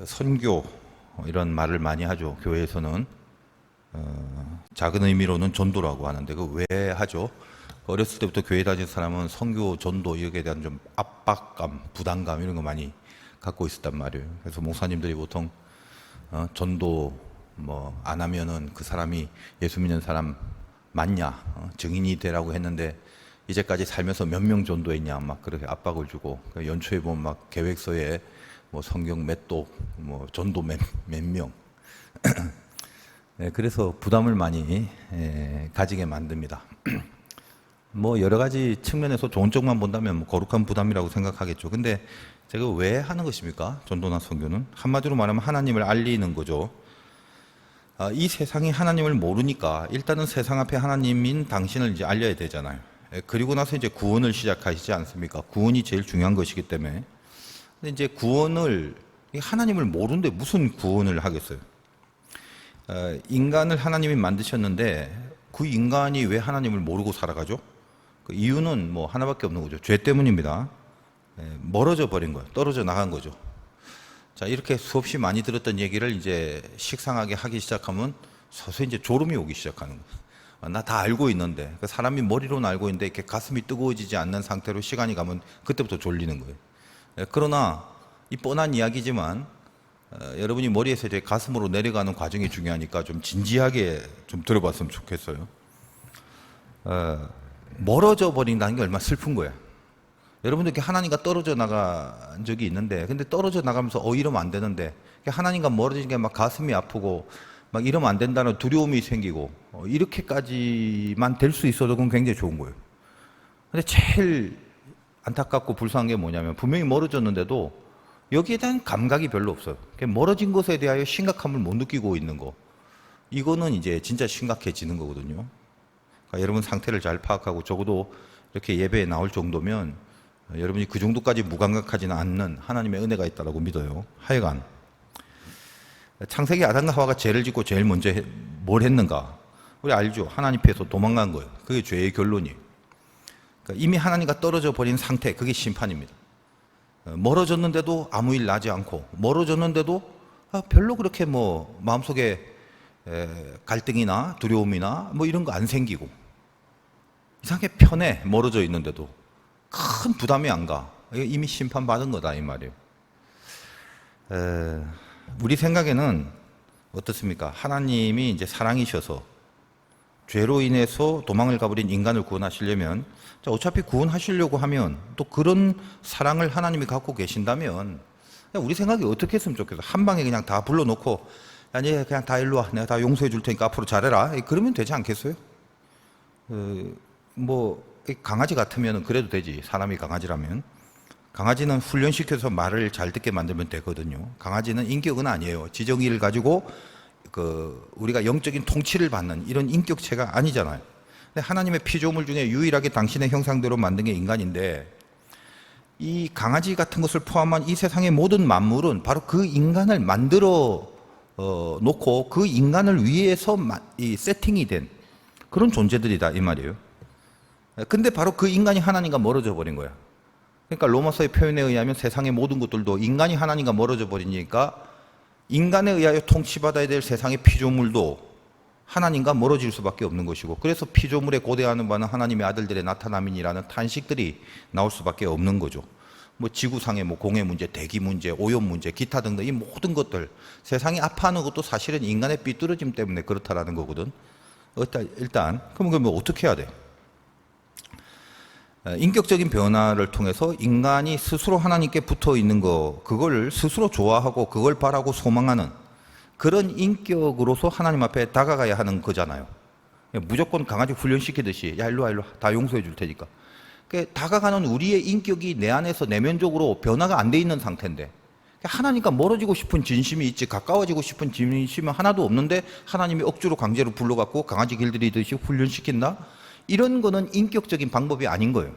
선교 이런 말을 많이 하죠. 교회에서는 작은 의미로는 전도라고 하는데 그 왜 하죠? 어렸을 때부터 교회 다닌 사람은 선교, 전도 이렇게 대한 좀 압박감, 부담감 이런 거 많이 갖고 있었단 말이에요. 그래서 목사님들이 보통 전도 뭐 안 하면은 그 사람이 예수 믿는 사람 맞냐, 증인이 되라고 했는데 이제까지 살면서 몇 명 전도했냐 막 그렇게 압박을 주고 연초에 보면 막 계획서에 뭐 성경 몇 독, 뭐 전도 몇 명. 네, 그래서 부담을 많이 가지게 만듭니다. 뭐 여러 가지 측면에서 좋은 쪽만 본다면 뭐 거룩한 부담이라고 생각하겠죠. 근데 제가 왜 하는 것입니까? 전도나 선교는 한마디로 말하면 하나님을 알리는 거죠. 이 세상이 하나님을 모르니까 일단은 세상 앞에 하나님인 당신을 이제 알려야 되잖아요. 그리고 나서 이제 구원을 시작하시지 않습니까? 구원이 제일 중요한 것이기 때문에. 근데 이제 구원을 하나님을 모르는데 무슨 구원을 하겠어요? 인간을 하나님이 만드셨는데 그 인간이 왜 하나님을 모르고 살아가죠? 그 이유는 뭐 하나밖에 없는 거죠. 죄 때문입니다. 멀어져 버린 거예요. 떨어져 나간 거죠. 자, 이렇게 수없이 많이 들었던 얘기를 이제 식상하게 하기 시작하면 서서히 이제 졸음이 오기 시작하는 거예요. 나 다 알고 있는데 그 사람이 머리로는 알고 있는데 이렇게 가슴이 뜨거워지지 않는 상태로 시간이 가면 그때부터 졸리는 거예요. 그러나 이 뻔한 이야기지만 여러분이 머리에서 이제 가슴으로 내려가는 과정이 중요하니까 좀 진지하게 좀 들어봤으면 좋겠어요. 멀어져 버린다는 게 얼마나 슬픈 거야. 여러분들 이렇게 하나님과 떨어져 나간 적이 있는데, 근데 떨어져 나가면서 이러면 안 되는데, 하나님과 멀어지는 게 막 가슴이 아프고, 막 이러면 안 된다는 두려움이 생기고, 이렇게까지만 될 수 있어도 그건 굉장히 좋은 거예요. 근데 제일 안타깝고 불쌍한 게 뭐냐면, 분명히 멀어졌는데도 여기에 대한 감각이 별로 없어요. 멀어진 것에 대하여 심각함을 못 느끼고 있는 거. 이거는 이제 진짜 심각해지는 거거든요. 그러니까 여러분 상태를 잘 파악하고 적어도 이렇게 예배에 나올 정도면 여러분이 그 정도까지 무감각하지는 않는 하나님의 은혜가 있다고 믿어요. 하여간 창세기 아담과 하와가 죄를 짓고 제일 먼저 뭘 했는가? 우리 알죠? 하나님 앞에서 도망간 거예요. 그게 죄의 결론이에요. 그러니까 이미 하나님과 떨어져 버린 상태, 그게 심판입니다. 멀어졌는데도 아무 일 나지 않고, 멀어졌는데도 별로 그렇게 뭐 마음속에 갈등이나 두려움이나 뭐 이런 거 안 생기고, 이상하게 편해. 멀어져 있는데도 큰 부담이 안 가. 이미 심판받은 거다 이 말이에요. 우리 생각에는 어떻습니까? 하나님이 이제 사랑이셔서 죄로 인해서 도망을 가버린 인간을 구원하시려면, 어차피 구원하시려고 하면 또 그런 사랑을 하나님이 갖고 계신다면 우리 생각이 어떻게 했으면 좋겠어? 한 방에 그냥 다 불러놓고 아니 그냥 다 일로 와, 내가 다 용서해 줄 테니까 앞으로 잘해라, 그러면 되지 않겠어요? 뭐 강아지 같으면 그래도 되지. 사람이 강아지라면. 강아지는 훈련시켜서 말을 잘 듣게 만들면 되거든요. 강아지는 인격은 아니에요. 지정의를 가지고 우리가 영적인 통치를 받는 이런 인격체가 아니잖아요. 근데 하나님의 피조물 중에 유일하게 당신의 형상대로 만든 게 인간인데, 이 강아지 같은 것을 포함한 이 세상의 모든 만물은 바로 그 인간을 만들어 놓고 그 인간을 위해서 세팅이 된 그런 존재들이다 이 말이에요. 근데 바로 그 인간이 하나님과 멀어져 버린 거야. 그러니까 로마서의 표현에 의하면 세상의 모든 것들도 인간이 하나님과 멀어져 버리니까 인간에 의하여 통치받아야 될 세상의 피조물도 하나님과 멀어질 수밖에 없는 것이고, 그래서 피조물에 고대하는 바는 하나님의 아들들의 나타남이라는 탄식들이 나올 수밖에 없는 거죠. 뭐 지구상의 뭐 공해 문제, 대기 문제, 오염 문제, 기타 등등 이 모든 것들, 세상이 아파하는 것도 사실은 인간의 삐뚤어짐 때문에 그렇다라는 거거든. 일단 그러면 어떻게 해야 돼? 인격적인 변화를 통해서 인간이 스스로 하나님께 붙어 있는 거, 그걸 스스로 좋아하고 그걸 바라고 소망하는 그런 인격으로서 하나님 앞에 다가가야 하는 거잖아요. 무조건 강아지 훈련시키듯이 야 일로 와 일로 와, 다 용서해 줄 테니까. 다가가는 우리의 인격이 내 안에서 내면적으로 변화가 안 돼 있는 상태인데, 하나님과 멀어지고 싶은 진심이 있지 가까워지고 싶은 진심은 하나도 없는데 하나님이 억지로 강제로 불러갖고 강아지 길들이듯이 훈련시킨다? 이런 거는 인격적인 방법이 아닌 거예요.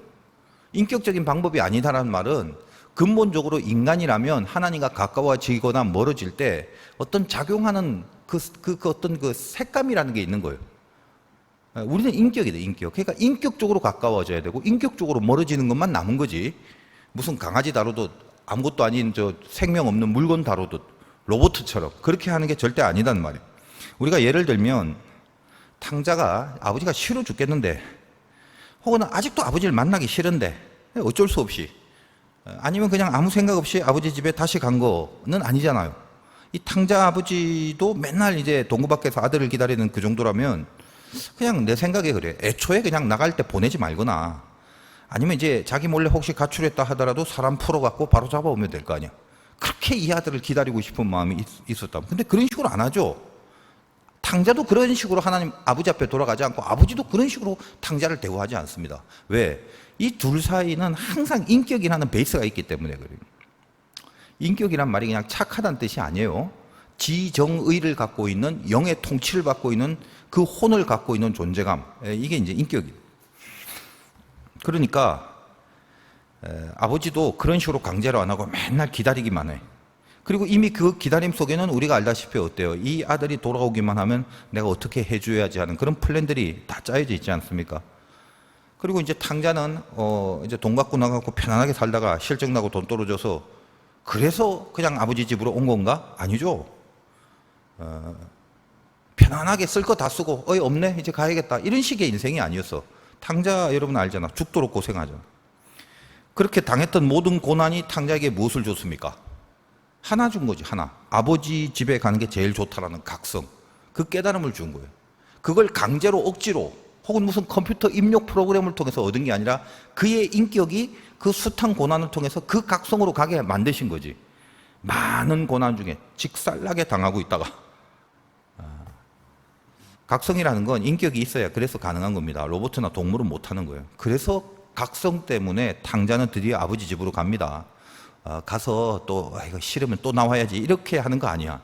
인격적인 방법이 아니다라는 말은 근본적으로 인간이라면 하나님과 가까워지거나 멀어질 때 어떤 작용하는 어떤 그 색감이라는 게 있는 거예요. 우리는 인격이다, 인격. 그러니까 인격적으로 가까워져야 되고 인격적으로 멀어지는 것만 남은 거지. 무슨 강아지 다루듯 아무것도 아닌 저 생명 없는 물건 다루듯 로봇처럼. 그렇게 하는 게 절대 아니단 말이에요. 우리가 예를 들면 탕자가 아버지가 싫어 죽겠는데 혹은 아직도 아버지를 만나기 싫은데 어쩔 수 없이 아니면 그냥 아무 생각 없이 아버지 집에 다시 간 거는 아니잖아요. 이 탕자 아버지도 맨날 이제 동구 밖에서 아들을 기다리는 그 정도라면 그냥 내 생각에 그래. 애초에 그냥 나갈 때 보내지 말거나 아니면 이제 자기 몰래 혹시 가출했다 하더라도 사람 풀어갖고 바로 잡아오면 될 거 아니야. 그렇게 이 아들을 기다리고 싶은 마음이 있었다면. 근데 그런 식으로 안 하죠. 탕자도 그런 식으로 하나님 아버지 앞에 돌아가지 않고 아버지도 그런 식으로 탕자를 대우하지 않습니다. 왜? 이 둘 사이는 항상 인격이라는 베이스가 있기 때문에 그래요. 인격이란 말이 그냥 착하다는 뜻이 아니에요. 지정의를 갖고 있는 영의 통치를 받고 있는 그 혼을 갖고 있는 존재감. 이게 이제 인격이에요. 그러니까 아버지도 그런 식으로 강제로 안 하고 맨날 기다리기만 해. 그리고 이미 그 기다림 속에는 우리가 알다시피 어때요? 이 아들이 돌아오기만 하면 내가 어떻게 해줘야지 하는 그런 플랜들이 다 짜여져 있지 않습니까? 그리고 이제 탕자는 이제 돈 갖고 나가고 편안하게 살다가 실적 나고 돈 떨어져서 그래서 그냥 아버지 집으로 온 건가? 아니죠. 편안하게 쓸 거 다 쓰고 없네 이제 가야겠다 이런 식의 인생이 아니었어. 탕자 여러분 알잖아. 죽도록 고생하잖아. 그렇게 당했던 모든 고난이 탕자에게 무엇을 줬습니까? 하나 준 거지, 하나. 아버지 집에 가는 게 제일 좋다라는 각성. 그 깨달음을 준 거예요. 그걸 강제로 억지로 혹은 무슨 컴퓨터 입력 프로그램을 통해서 얻은 게 아니라 그의 인격이 그 숱한 고난을 통해서 그 각성으로 가게 만드신 거지. 많은 고난 중에 직살나게 당하고 있다가 각성이라는 건 인격이 있어야 그래서 가능한 겁니다. 로봇이나 동물은 못하는 거예요. 그래서 각성 때문에 탕자는 드디어 아버지 집으로 갑니다. 가서 또 이거 싫으면 또 나와야지 이렇게 하는 거 아니야.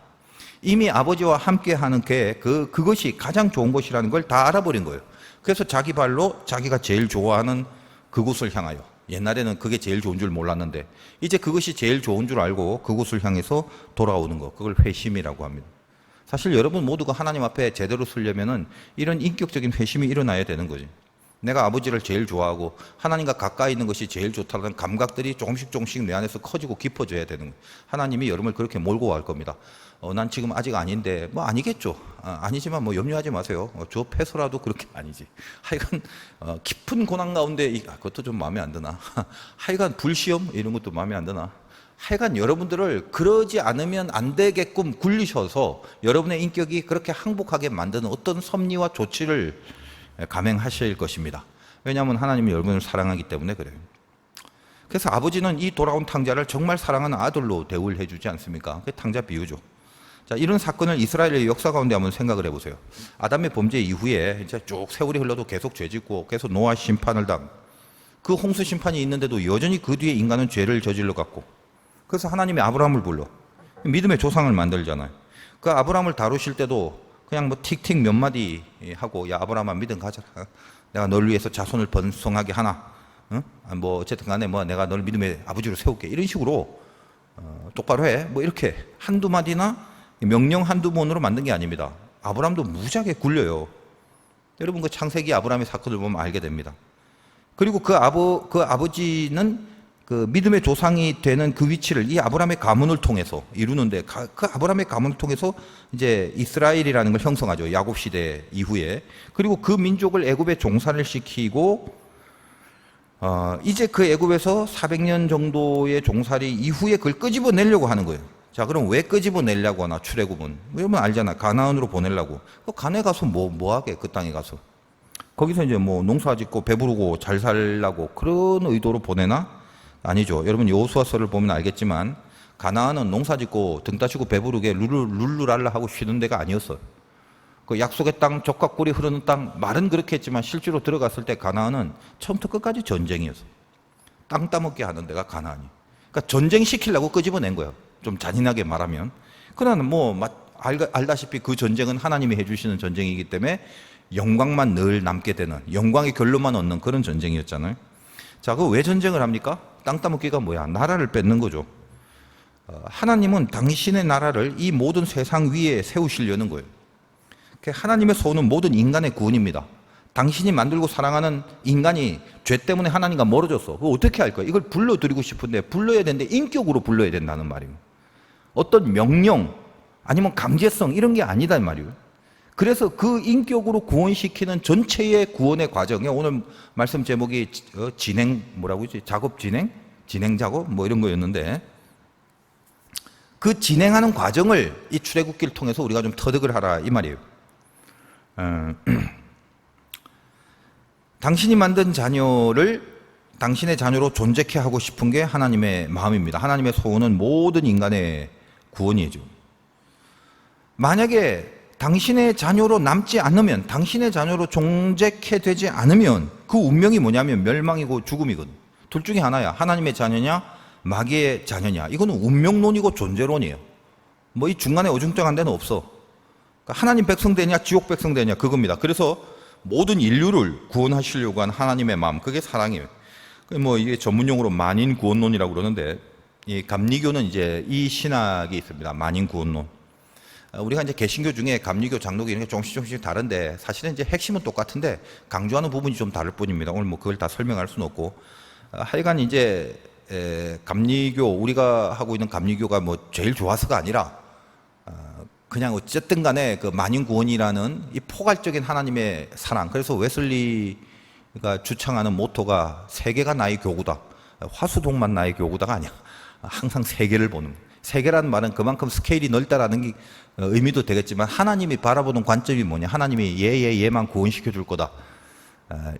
이미 아버지와 함께 하는 그것이 가장 좋은 것이라는 걸 다 알아버린 거예요. 그래서 자기 발로 자기가 제일 좋아하는 그곳을 향하여, 옛날에는 그게 제일 좋은 줄 몰랐는데 이제 그것이 제일 좋은 줄 알고 그곳을 향해서 돌아오는 거, 그걸 회심이라고 합니다. 사실 여러분 모두가 하나님 앞에 제대로 서려면은 이런 인격적인 회심이 일어나야 되는 거지. 내가 아버지를 제일 좋아하고 하나님과 가까이 있는 것이 제일 좋다는 감각들이 조금씩 내 안에서 커지고 깊어져야 되는 거예요. 하나님이 여러분을 그렇게 몰고 갈 겁니다. 난 지금 아직 아닌데 뭐 아니겠죠. 아니지만 뭐 염려하지 마세요. 저 패소라도 그렇게 아니지. 하여간 깊은 고난 가운데 그것도 좀 마음에 안 드나. 하여간 불시험 이런 것도 마음에 안 드나. 하여간 여러분들을 그러지 않으면 안 되게끔 굴리셔서 여러분의 인격이 그렇게 항복하게 만드는 어떤 섭리와 조치를 감행하실 것입니다. 왜냐하면 하나님이 여러분을 사랑하기 때문에 그래요. 그래서 아버지는 이 돌아온 탕자를 정말 사랑하는 아들로 대우를 해주지 않습니까? 그게 탕자 비유죠. 자, 이런 사건을 이스라엘의 역사 가운데 한번 생각을 해보세요. 아담의 범죄 이후에 이제 쭉 세월이 흘러도 계속 죄짓고 계속 노아 심판을 당. 그 홍수 심판이 있는데도 여전히 그 뒤에 인간은 죄를 저질러 갔고. 그래서 하나님이 아브라함을 불러 믿음의 조상을 만들잖아요. 그 아브라함을 다루실 때도 그냥 뭐 틱틱 몇 마디 하고 야 아브라함아 믿음 가져라. 내가 널 위해서 자손을 번성하게 하나. 응? 뭐 어쨌든 간에 뭐 내가 널 믿음의 아버지로 세울게. 이런 식으로 똑바로 해. 뭐 이렇게 한두 마디나 명령 한두 번으로 만든 게 아닙니다. 아브라함도 무지하게 굴려요. 여러분 그 창세기 아브라함의 사건을 보면 알게 됩니다. 그리고 그 아버지는 그 믿음의 조상이 되는 그 위치를 이 아브라함의 가문을 통해서 이루는데 그 아브라함의 가문을 통해서 이제 이스라엘이라는 걸 형성하죠. 야곱 시대 이후에. 그리고 그 민족을 애굽에 종살을 시키고 이제 그 애굽에서 400년 정도의 종살이 이후에 그걸 끄집어내려고 하는 거예요. 자, 그럼 왜 끄집어내려고 하나 출애굽은? 여러분 알잖아. 가나안으로 보내려고. 가나안에 가서 뭐 하게 그 땅에 가서. 거기서 이제 뭐 농사 짓고 배부르고 잘 살라고 그런 의도로 보내나? 아니죠. 여러분 여호수아서를 보면 알겠지만 가나안은 농사짓고 등 따시고 배부르게 룰루랄라 하고 쉬는 데가 아니었어요. 그 약속의 땅, 젖과 꿀이 흐르는 땅, 말은 그렇게 했지만 실제로 들어갔을 때 가나안은 처음부터 끝까지 전쟁이었어요. 땅 따먹게 하는 데가 가나안이. 그러니까 전쟁 시키려고 끄집어낸 거예요. 좀 잔인하게 말하면. 그러나 뭐 알다시피 그 전쟁은 하나님이 해주시는 전쟁이기 때문에 영광만 늘 남게 되는, 영광의 결론만 얻는 그런 전쟁이었잖아요. 자, 그 왜 전쟁을 합니까? 땅 따먹기가 뭐야? 나라를 뺏는 거죠. 하나님은 당신의 나라를 이 모든 세상 위에 세우시려는 거예요. 하나님의 소원은 모든 인간의 구원입니다. 당신이 만들고 사랑하는 인간이 죄 때문에 하나님과 멀어졌어. 그거 어떻게 할 거야? 이걸 불러드리고 싶은데 불러야 되는데 인격으로 불러야 된다는 말입니다. 어떤 명령 아니면 강제성 이런 게 아니다 이 말이에요. 그래서 그 인격으로 구원시키는 전체의 구원의 과정에 오늘 말씀 제목이 진행 뭐라고 했지? 작업 진행? 진행 작업? 뭐 이런 거였는데 그 진행하는 과정을 이 출애굽기를 통해서 우리가 좀 터득을 하라 이 말이에요. 당신이 만든 자녀를 당신의 자녀로 존재케 하고 싶은 게 하나님의 마음입니다. 하나님의 소원은 모든 인간의 구원이죠. 만약에 당신의 자녀로 남지 않으면, 당신의 자녀로 존재케 되지 않으면 그 운명이 뭐냐면 멸망이고 죽음이거든. 둘 중에 하나야. 하나님의 자녀냐 마귀의 자녀냐. 이거는 운명론이고 존재론이에요. 뭐 이 중간에 어중쩡한 데는 없어. 그러니까 하나님 백성 되냐 지옥 백성 되냐 그겁니다. 그래서 모든 인류를 구원하시려고 한 하나님의 마음, 그게 사랑이에요. 뭐 이게 전문용어로 만인 구원론이라고 그러는데, 이 감리교는 이제 이 신학이 있습니다. 만인 구원론. 우리가 이제 개신교 중에 감리교, 장로교 이런 게 조금씩 다른데 사실은 이제 핵심은 똑같은데 강조하는 부분이 좀 다를 뿐입니다. 오늘 뭐 그걸 다 설명할 수는 없고, 하여간 이제 감리교, 우리가 하고 있는 감리교가 뭐 제일 좋아서가 아니라 그냥 어쨌든 간에 그 만인 구원이라는 이 포괄적인 하나님의 사랑. 그래서 웨슬리가 주창하는 모토가 세계가 나의 교구다. 화수동만 나의 교구다가 아니야. 항상 세계를 보는. 세계라는 말은 그만큼 스케일이 넓다라는 게 의미도 되겠지만 하나님이 바라보는 관점이 뭐냐. 하나님이 얘만 구원시켜 줄 거다.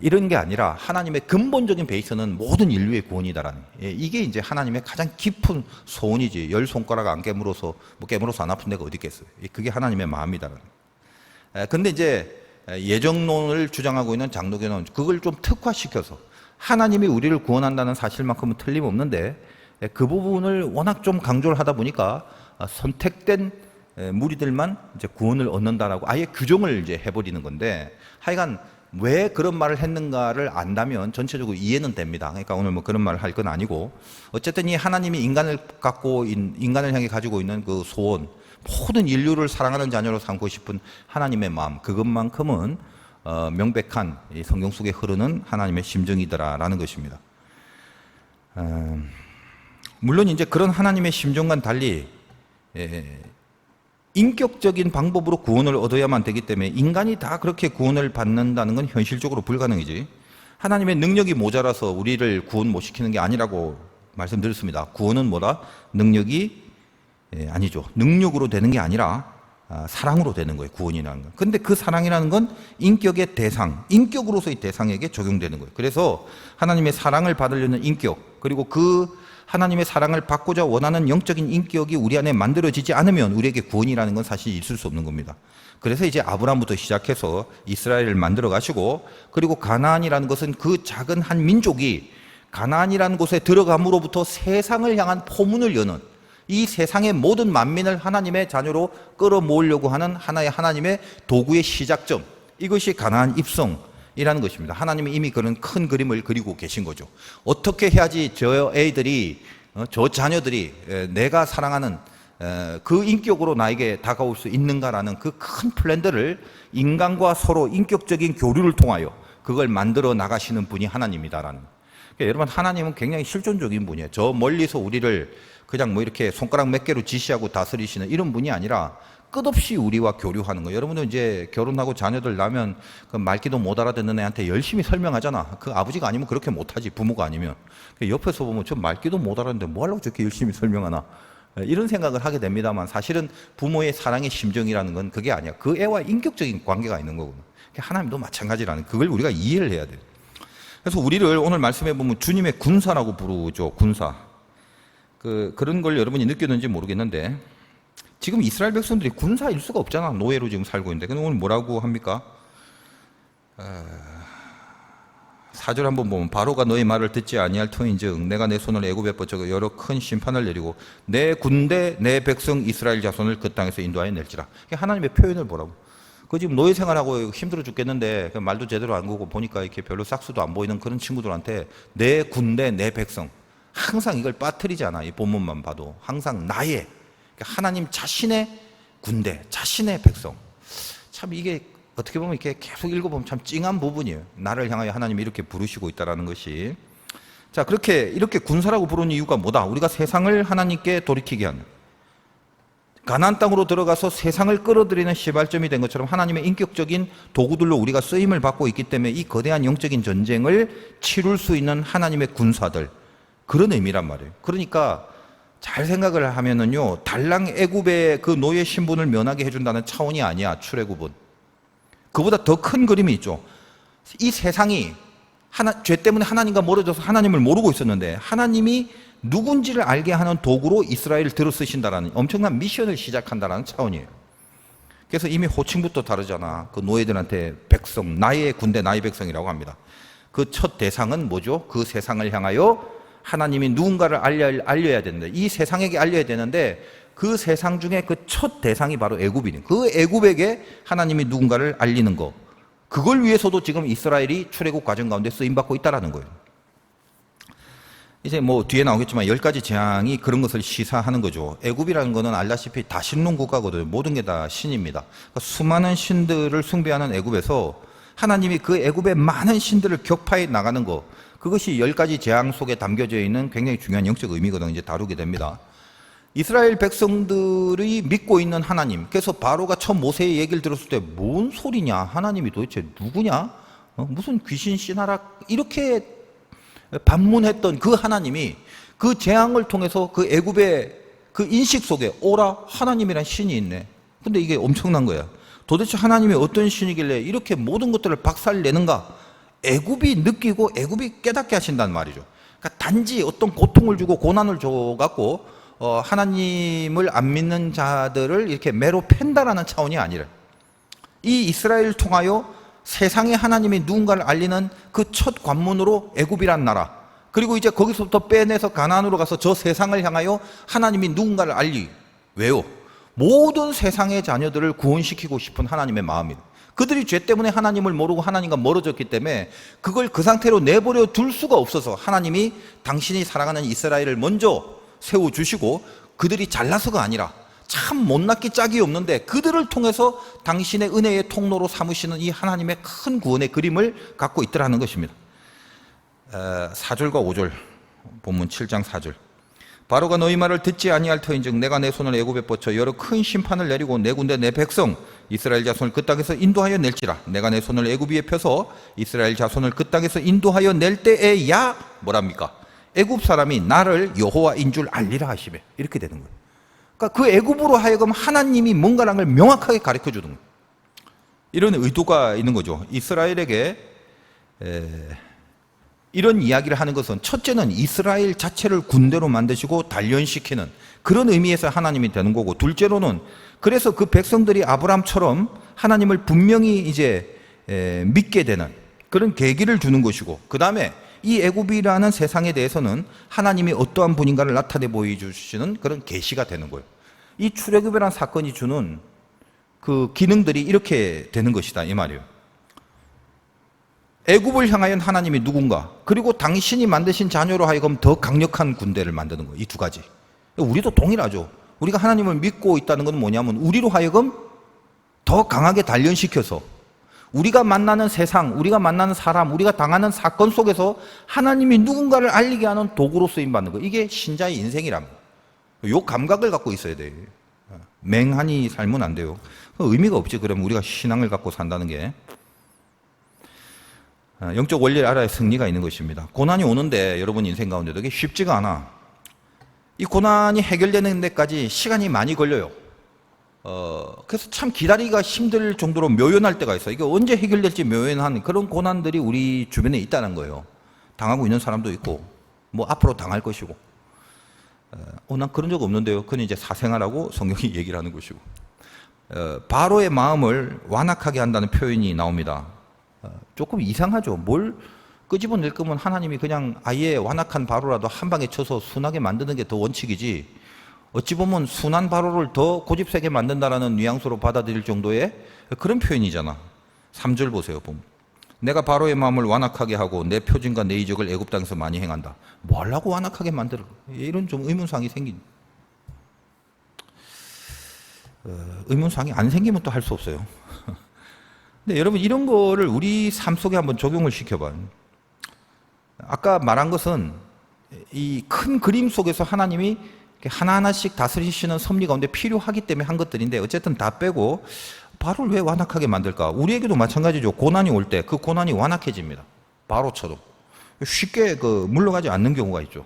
이런 게 아니라 하나님의 근본적인 베이스는 모든 인류의 구원이다라는, 이게 이제 하나님의 가장 깊은 소원이지. 열 손가락 안 깨물어서 뭐 깨물어서 안 아픈 데가 어디 있겠어요. 그게 하나님의 마음이다라는. 근데 이제 예정론을 주장하고 있는 장로교는 그걸 좀 특화시켜서 하나님이 우리를 구원한다는 사실만큼은 틀림없는데 그 부분을 워낙 좀 강조를 하다 보니까 선택된 무리들만 이제 구원을 얻는다라고 아예 규정을 이제 해버리는 건데, 하여간 왜 그런 말을 했는가를 안다면 전체적으로 이해는 됩니다. 그러니까 오늘 뭐 그런 말을 할 건 아니고, 어쨌든 이 하나님이 인간을 향해 가지고 있는 그 소원, 모든 인류를 사랑하는 자녀로 삼고 싶은 하나님의 마음, 그것만큼은 명백한 이 성경 속에 흐르는 하나님의 심정이더라라는 것입니다. 물론 이제 그런 하나님의 심정과는 달리 인격적인 방법으로 구원을 얻어야만 되기 때문에 인간이 다 그렇게 구원을 받는다는 건 현실적으로 불가능이지. 하나님의 능력이 모자라서 우리를 구원 못 시키는 게 아니라고 말씀드렸습니다. 구원은 뭐다? 능력이 아니죠. 능력으로 되는 게 아니라 사랑으로 되는 거예요. 구원이라는 건. 근데 그 사랑이라는 건 인격의 대상, 인격으로서의 대상에게 적용되는 거예요. 그래서 하나님의 사랑을 받으려는 인격, 그리고 그 하나님의 사랑을 받고자 원하는 영적인 인격이 우리 안에 만들어지지 않으면 우리에게 구원이라는 건 사실 있을 수 없는 겁니다. 그래서 이제 아브라함부터 시작해서 이스라엘을 만들어 가시고, 그리고 가나안이라는 것은 그 작은 한 민족이 가나안이라는 곳에 들어감으로부터 세상을 향한 포문을 여는, 이 세상의 모든 만민을 하나님의 자녀로 끌어모으려고 하는 하나의 하나님의 도구의 시작점, 이것이 가나안 입성이라는 것입니다. 하나님이 이미 그런 큰 그림을 그리고 계신 거죠. 어떻게 해야지 저 애들이, 저 자녀들이 내가 사랑하는 그 인격으로 나에게 다가올 수 있는가라는 그 큰 플랜들을 인간과 서로 인격적인 교류를 통하여 그걸 만들어 나가시는 분이 하나님이다라는. 그러니까 여러분, 하나님은 굉장히 실존적인 분이에요. 저 멀리서 우리를 그냥 뭐 이렇게 손가락 몇 개로 지시하고 다스리시는 이런 분이 아니라 끝없이 우리와 교류하는 거예요. 여러분들 이제 결혼하고 자녀들 낳으면 그 말귀도 못 알아듣는 애한테 열심히 설명하잖아. 그 아버지가 아니면 그렇게 못하지, 부모가 아니면. 옆에서 보면 저 말귀도 못 알아듣는데 뭐 하려고 저렇게 열심히 설명하나, 이런 생각을 하게 됩니다만, 사실은 부모의 사랑의 심정이라는 건 그게 아니야. 그 애와 인격적인 관계가 있는 거거든. 하나님도 마찬가지라는, 그걸 우리가 이해를 해야 돼요. 그래서 우리를 오늘 말씀해 보면 주님의 군사라고 부르죠. 군사. 그런 걸 여러분이 느꼈는지 모르겠는데, 지금 이스라엘 백성들이 군사일 수가 없잖아. 노예로 지금 살고 있는데. 근데 오늘 뭐라고 합니까? 4절 한번 보면, 바로가 너의 말을 듣지 아니할 터인즉 내가 내 손을 애굽에 뻗쳐 여러 큰 심판을 내리고 내 군대 내 백성 이스라엘 자손을 그 땅에서 인도하여 낼지라. 하나님의 표현을 보라고. 그 지금 노예 생활하고 힘들어 죽겠는데 말도 제대로 안 거고 보니까 이렇게 별로 싹수도 안 보이는 그런 친구들한테 내 군대 내 백성, 항상 이걸 빠뜨리지 않아. 이 본문만 봐도 항상 나의, 하나님 자신의 군대, 자신의 백성. 참 이게 어떻게 보면 이렇게 계속 읽어보면 참 찡한 부분이에요. 나를 향하여 하나님이 이렇게 부르시고 있다는 것이. 자, 이렇게 군사라고 부르는 이유가 뭐다? 우리가 세상을 하나님께 돌이키게 하는, 가나안 땅으로 들어가서 세상을 끌어들이는 시발점이 된 것처럼 하나님의 인격적인 도구들로 우리가 쓰임을 받고 있기 때문에 이 거대한 영적인 전쟁을 치룰 수 있는 하나님의 군사들, 그런 의미란 말이에요. 그러니까 잘 생각을 하면은요, 달랑 애굽의 그 노예 신분을 면하게 해준다는 차원이 아니야, 출애굽은. 그보다 더 큰 그림이 있죠. 이 세상이 죄 때문에 하나님과 멀어져서 하나님을 모르고 있었는데 하나님이 누군지를 알게 하는 도구로 이스라엘을 들어 쓰신다라는 엄청난 미션을 시작한다는 차원이에요. 그래서 이미 호칭부터 다르잖아. 그 노예들한테 백성, 나의 군대, 나의 백성이라고 합니다. 그 첫 대상은 뭐죠? 그 세상을 향하여 하나님이 누군가를 알려야 되는데, 이 세상에게 알려야 되는데 그 세상 중에 그 첫 대상이 바로 애굽이네. 그 애굽에게 하나님이 누군가를 알리는 거, 그걸 위해서도 지금 이스라엘이 출애굽 과정 가운데 쓰임받고 있다는 거예요. 이제 뭐 뒤에 나오겠지만 10가지 재앙이 그런 것을 시사하는 거죠. 애굽이라는 거는 알다시피 다신론 국가거든요. 모든 게 다 신입니다. 그러니까 수많은 신들을 숭배하는 애굽에서 하나님이 그 애굽의 많은 신들을 격파해 나가는 거, 그것이 10가지 재앙 속에 담겨져 있는 굉장히 중요한 영적 의미거든요. 이제 다루게 됩니다. 이스라엘 백성들이 믿고 있는 하나님, 그래서 바로가 처음 모세의 얘기를 들었을 때 뭔 소리냐, 하나님이 도대체 누구냐, 무슨 귀신 씨나락, 이렇게 반문했던 그 하나님이 그 재앙을 통해서 그 애굽의 그 인식 속에 오라, 하나님이란 신이 있네. 근데 이게 엄청난 거야. 도대체 하나님이 어떤 신이길래 이렇게 모든 것들을 박살내는가? 애굽이 느끼고 애굽이 깨닫게 하신다는 말이죠. 그러니까 단지 어떤 고통을 주고 고난을 줘갖고 하나님을 안 믿는 자들을 이렇게 매로 팬다라는 차원이 아니라, 이 이스라엘을 통하여 세상에 하나님이 누군가를 알리는 그 첫 관문으로 애굽이란 나라, 그리고 이제 거기서부터 빼내서 가나안으로 가서 저 세상을 향하여 하나님이 누군가를 왜요? 모든 세상의 자녀들을 구원시키고 싶은 하나님의 마음이에요. 그들이 죄 때문에 하나님을 모르고 하나님과 멀어졌기 때문에 그걸 그 상태로 내버려 둘 수가 없어서 하나님이 당신이 사랑하는 이스라엘을 먼저 세워주시고, 그들이 잘나서가 아니라 참 못났기 짝이 없는데 그들을 통해서 당신의 은혜의 통로로 삼으시는 이 하나님의 큰 구원의 그림을 갖고 있더라는 것입니다. 4절과 5절, 본문 7장 4절. 바로가 너희 말을 듣지 아니할 터인즉 내가 내 손을 애굽에 뻗쳐 여러 큰 심판을 내리고 내 군대 내 백성 이스라엘 자손을 그 땅에서 인도하여 낼지라. 내가 내 손을 애굽 위에 펴서 이스라엘 자손을 그 땅에서 인도하여 낼 때에야 뭐랍니까? 애굽 사람이 나를 여호와인 줄 알리라 하시매. 이렇게 되는 거예요. 그러니까 그 애굽으로 하여금 하나님이 뭔가라는 걸 명확하게 가르쳐 주는 거예요. 이런 의도가 있는 거죠. 이스라엘에게 이런 이야기를 하는 것은 첫째는 이스라엘 자체를 군대로 만드시고 단련시키는 그런 의미에서 하나님이 되는 거고, 둘째로는 그래서 그 백성들이 아브라함처럼 하나님을 분명히 이제 믿게 되는 그런 계기를 주는 것이고, 그 다음에 이 애굽이라는 세상에 대해서는 하나님이 어떠한 분인가를 나타내 보여주시는 그런 계시가 되는 거예요. 이 출애굽이라는 사건이 주는 그 기능들이 이렇게 되는 것이다 이 말이에요. 애굽을 향하여 하나님이 누군가, 그리고 당신이 만드신 자녀로 하여금 더 강력한 군대를 만드는 거예요. 이 두 가지. 우리도 동일하죠. 우리가 하나님을 믿고 있다는 건 뭐냐면 우리로 하여금 더 강하게 단련시켜서 우리가 만나는 세상, 우리가 만나는 사람, 우리가 당하는 사건 속에서 하나님이 누군가를 알리게 하는 도구로 쓰임받는 거. 이게 신자의 인생이랍니다. 요 감각을 갖고 있어야 돼요. 맹하니 살면 안 돼요. 의미가 없지. 그러면 우리가 신앙을 갖고 산다는 게. 영적 원리를 알아야 승리가 있는 것입니다. 고난이 오는데 여러분 인생 가운데도 이게 쉽지가 않아. 이 고난이 해결되는 데까지 시간이 많이 걸려요. 그래서 참 기다리기가 힘들 정도로 묘연할 때가 있어요. 이게 언제 해결될지 묘연한 그런 고난들이 우리 주변에 있다는 거예요. 당하고 있는 사람도 있고, 뭐 앞으로 당할 것이고. 난 그런 적 없는데요. 그건 이제 사생활하고 성경이 얘기를 하는 것이고. 바로의 마음을 완악하게 한다는 표현이 나옵니다. 조금 이상하죠. 뭘 끄집어낼 거면 하나님이 그냥 아예 완악한 바로라도 한 방에 쳐서 순하게 만드는 게 더 원칙이지, 어찌 보면 순한 바로를 더 고집세게 만든다라는 뉘앙스로 받아들일 정도의 그런 표현이잖아. 3절 보세요. 보면 내가 바로의 마음을 완악하게 하고 내 표징과 내 이적을 애굽 땅에서 많이 행한다. 뭐 하려고 완악하게 만들어? 이런 좀 의문사항이 생긴. 의문사항이 안 생기면 또 할 수 없어요. 근데 여러분 이런 거를 우리 삶 속에 한번 적용을 시켜봐요. 아까 말한 것은 이 큰 그림 속에서 하나님이 하나하나씩 다스리시는 섭리 가운데 필요하기 때문에 한 것들인데 어쨌든 다 빼고 바로를 왜 완악하게 만들까? 우리에게도 마찬가지죠. 고난이 올 때 그 고난이 완악해집니다. 바로처럼. 쉽게 물러가지 않는 경우가 있죠.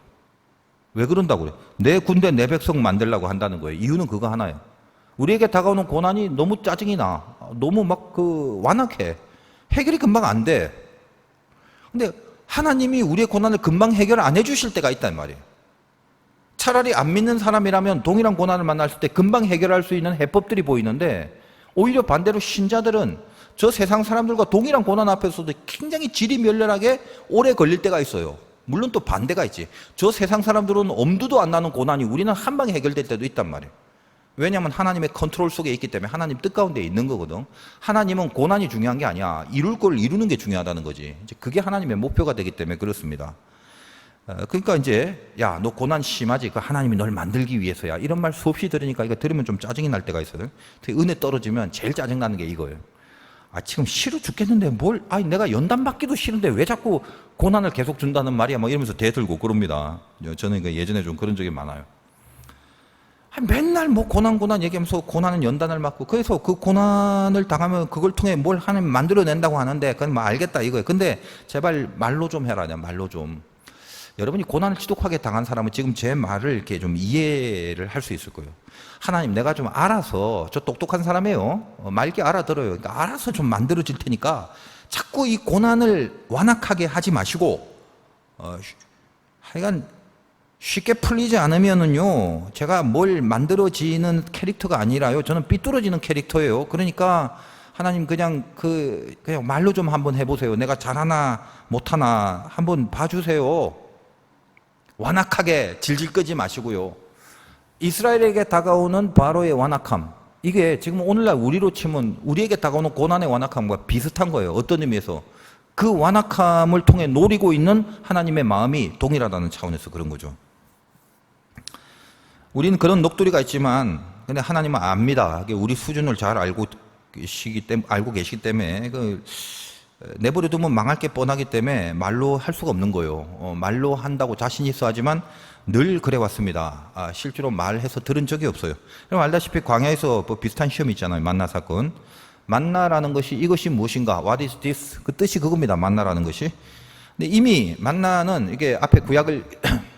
왜 그런다고 그래요? 내 군대 내 백성 만들려고 한다는 거예요. 이유는 그거 하나예요. 우리에게 다가오는 고난이 너무 짜증이 나. 너무 완악해. 해결이 금방 안 돼. 근데 하나님이 우리의 고난을 금방 해결 안 해주실 때가 있단 말이에요. 차라리 안 믿는 사람이라면 동일한 고난을 만났을 때 금방 해결할 수 있는 해법들이 보이는데 오히려 반대로 신자들은 저 세상 사람들과 동일한 고난 앞에서도 굉장히 질이 멸렬하게 오래 걸릴 때가 있어요. 물론 또 반대가 있지. 저 세상 사람들은 엄두도 안 나는 고난이 우리는 한 방에 해결될 때도 있단 말이에요. 왜냐하면 하나님의 컨트롤 속에 있기 때문에 하나님 뜻 가운데 있는 거거든. 하나님은 고난이 중요한 게 아니야. 이룰 걸 이루는 게 중요하다는 거지. 이제 그게 하나님의 목표가 되기 때문에 그렇습니다. 그러니까 이제 야, 너 고난 심하지? 그 하나님이 널 만들기 위해서야. 이런 말 수없이 들으니까 이거 들으면 좀 짜증이 날 때가 있어요. 특히 은혜 떨어지면 제일 짜증 나는 게 이거예요. 지금 싫어 죽겠는데 내가 연단 받기도 싫은데 왜 자꾸 고난을 계속 준다는 말이야? 이러면서 대들고 그럽니다. 저는 예전에 좀 그런 적이 많아요. 맨날 고난 얘기하면서 고난은 연단을 받고 그래서 그 고난을 당하면 그걸 통해 뭘 하나님 만들어낸다고 하는데 그건 알겠다 이거예요. 근데 제발 말로 좀 해라. 말로 좀. 여러분이 고난을 지독하게 당한 사람은 지금 제 말을 이렇게 좀 이해를 할 수 있을 거예요. 하나님, 내가 좀 알아서, 저 똑똑한 사람이에요. 맑게 알아들어요. 그러니까 알아서 좀 만들어질 테니까 자꾸 이 고난을 완악하게 하지 마시고, 하여간 쉽게 풀리지 않으면은요, 제가 뭘 만들어지는 캐릭터가 아니라요. 저는 삐뚤어지는 캐릭터예요. 그러니까 하나님 그냥 말로 좀 한번 해보세요. 내가 잘하나 못하나 한번 봐주세요. 완악하게 질질 끄지 마시고요. 이스라엘에게 다가오는 바로의 완악함, 이게 지금 오늘날 우리로 치면 우리에게 다가오는 고난의 완악함과 비슷한 거예요. 어떤 의미에서 그 완악함을 통해 노리고 있는 하나님의 마음이 동일하다는 차원에서 그런 거죠. 우리는 그런 녹두리가 있지만 근데 하나님은 압니다. 우리 수준을 잘 알고 계시기 때문에 내버려 두면 망할 게 뻔하기 때문에 말로 할 수가 없는 거예요. 말로 한다고 자신 있어 하지만 늘 그래 왔습니다. 실제로 말해서 들은 적이 없어요. 그럼 알다시피 광야에서 비슷한 시험이 있잖아요. 만나 사건. 만나라는 것이 이것이 무엇인가? What is this? 그 뜻이 그겁니다. 만나라는 것이. 근데 이미 만나는 이게 앞에 구약을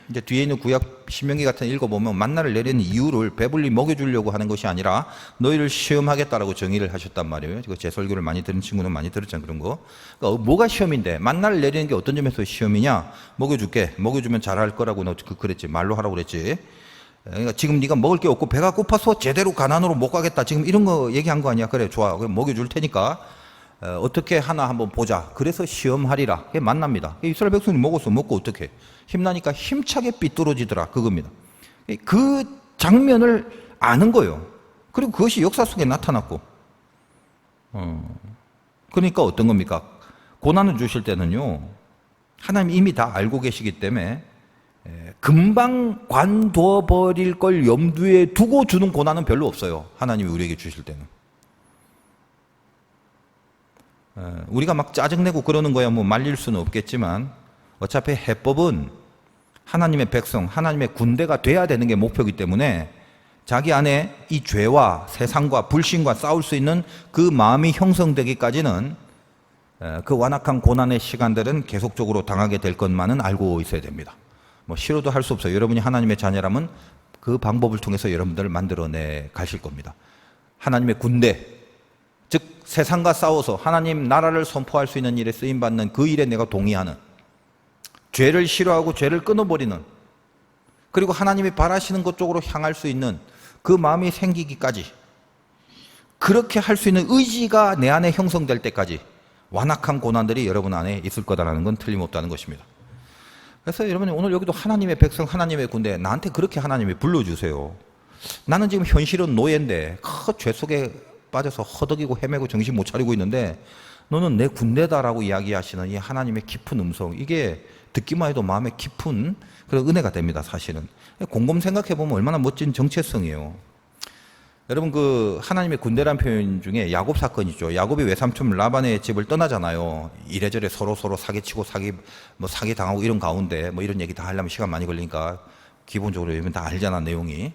이제 뒤에 있는 구약 신명기 같은 거 읽어보면 만나를 내리는 이유를 배불리 먹여주려고 하는 것이 아니라 너희를 시험하겠다라고 정의를 하셨단 말이에요. 제 설교를 많이 들은 친구는 많이 들었잖아요. 그런 거. 그러니까 뭐가 시험인데 만나를 내리는 게 어떤 점에서 시험이냐? 먹여줄게. 먹여주면 잘할 거라고 너 그랬지. 말로 하라고 그랬지. 그러니까 지금 네가 먹을 게 없고 배가 고파서 제대로 가난으로 못 가겠다. 지금 이런 거 얘기한 거 아니야? 그래, 좋아. 그럼 먹여줄 테니까 어떻게 하나 한번 보자. 그래서 시험하리라. 그게 만납니다. 이스라엘 백성이 먹었어. 먹고 어떻게? 힘나니까 힘차게 삐뚤어지더라. 그겁니다. 그 장면을 아는 거예요. 그리고 그것이 역사 속에 나타났고. 그러니까 어떤 겁니까? 고난을 주실 때는요, 하나님 이미 다 알고 계시기 때문에 금방 관둬버릴 걸 염두에 두고 주는 고난은 별로 없어요. 하나님이 우리에게 주실 때는. 우리가 막 짜증내고 그러는 거야 말릴 수는 없겠지만 어차피 해법은 하나님의 백성, 하나님의 군대가 돼야 되는 게 목표이기 때문에 자기 안에 이 죄와 세상과 불신과 싸울 수 있는 그 마음이 형성되기까지는 그 완악한 고난의 시간들은 계속적으로 당하게 될 것만은 알고 있어야 됩니다. 싫어도 할 수 없어요. 여러분이 하나님의 자녀라면 그 방법을 통해서 여러분들을 만들어내 가실 겁니다. 하나님의 군대, 즉 세상과 싸워서 하나님 나라를 선포할 수 있는 일에 쓰임받는 그 일에 내가 동의하는, 죄를 싫어하고 죄를 끊어버리는, 그리고 하나님이 바라시는 것 쪽으로 향할 수 있는 그 마음이 생기기까지, 그렇게 할 수 있는 의지가 내 안에 형성될 때까지 완악한 고난들이 여러분 안에 있을 거다라는 건 틀림없다는 것입니다. 그래서 여러분이 오늘 여기도 하나님의 백성, 하나님의 군대, 나한테 그렇게 하나님이 불러주세요. 나는 지금 현실은 노예인데 죄 속에 빠져서 허덕이고 헤매고 정신 못 차리고 있는데 너는 내 군대다라고 이야기하시는 이 하나님의 깊은 음성, 이게 듣기만 해도 마음에 깊은 그런 은혜가 됩니다. 사실은 곰곰 생각해보면 얼마나 멋진 정체성이에요. 여러분 하나님의 군대란 표현 중에 야곱 사건 있죠. 야곱이 외삼촌 라반의 집을 떠나잖아요. 이래저래 서로 사기치고 사기 당하고 이런 가운데 이런 얘기 다 하려면 시간 많이 걸리니까 기본적으로 여러분 다 알잖아, 내용이.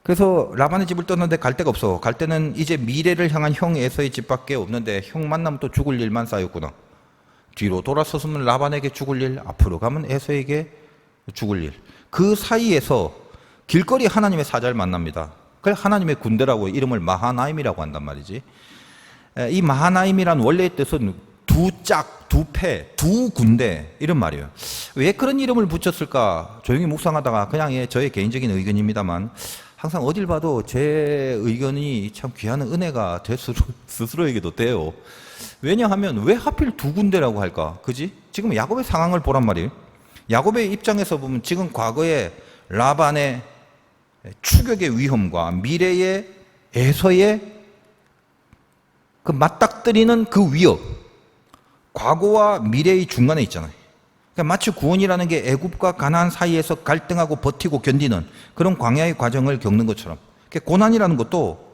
그래서 라반의 집을 떴는데 갈 데가 없어. 갈 때는 이제 미래를 향한 형 에서의 집밖에 없는데 형 만나면 또 죽을 일만 쌓였구나. 뒤로 돌아서서면 라반에게 죽을 일, 앞으로 가면 에서에게 죽을 일. 그 사이에서 길거리 하나님의 사자를 만납니다. 그걸 하나님의 군대라고 이름을 마하나임이라고 한단 말이지. 이 마하나임이란 원래의 뜻은 두 짝, 두 패, 두 군대 이런 말이에요. 왜 그런 이름을 붙였을까? 조용히 묵상하다가 그냥 저의 개인적인 의견입니다만 항상 어딜 봐도 제 의견이 참 귀한 은혜가 스스로에게도 돼요. 왜냐하면 왜 하필 두 군데라고 할까? 그지? 지금 야곱의 상황을 보란 말이에요. 야곱의 입장에서 보면 지금 과거에 라반의 추격의 위험과 미래의 에서의 그 맞닥뜨리는 그 위협, 과거와 미래의 중간에 있잖아요. 그러니까 마치 구원이라는 게 애굽과 가나안 사이에서 갈등하고 버티고 견디는 그런 광야의 과정을 겪는 것처럼, 그러니까 고난이라는 것도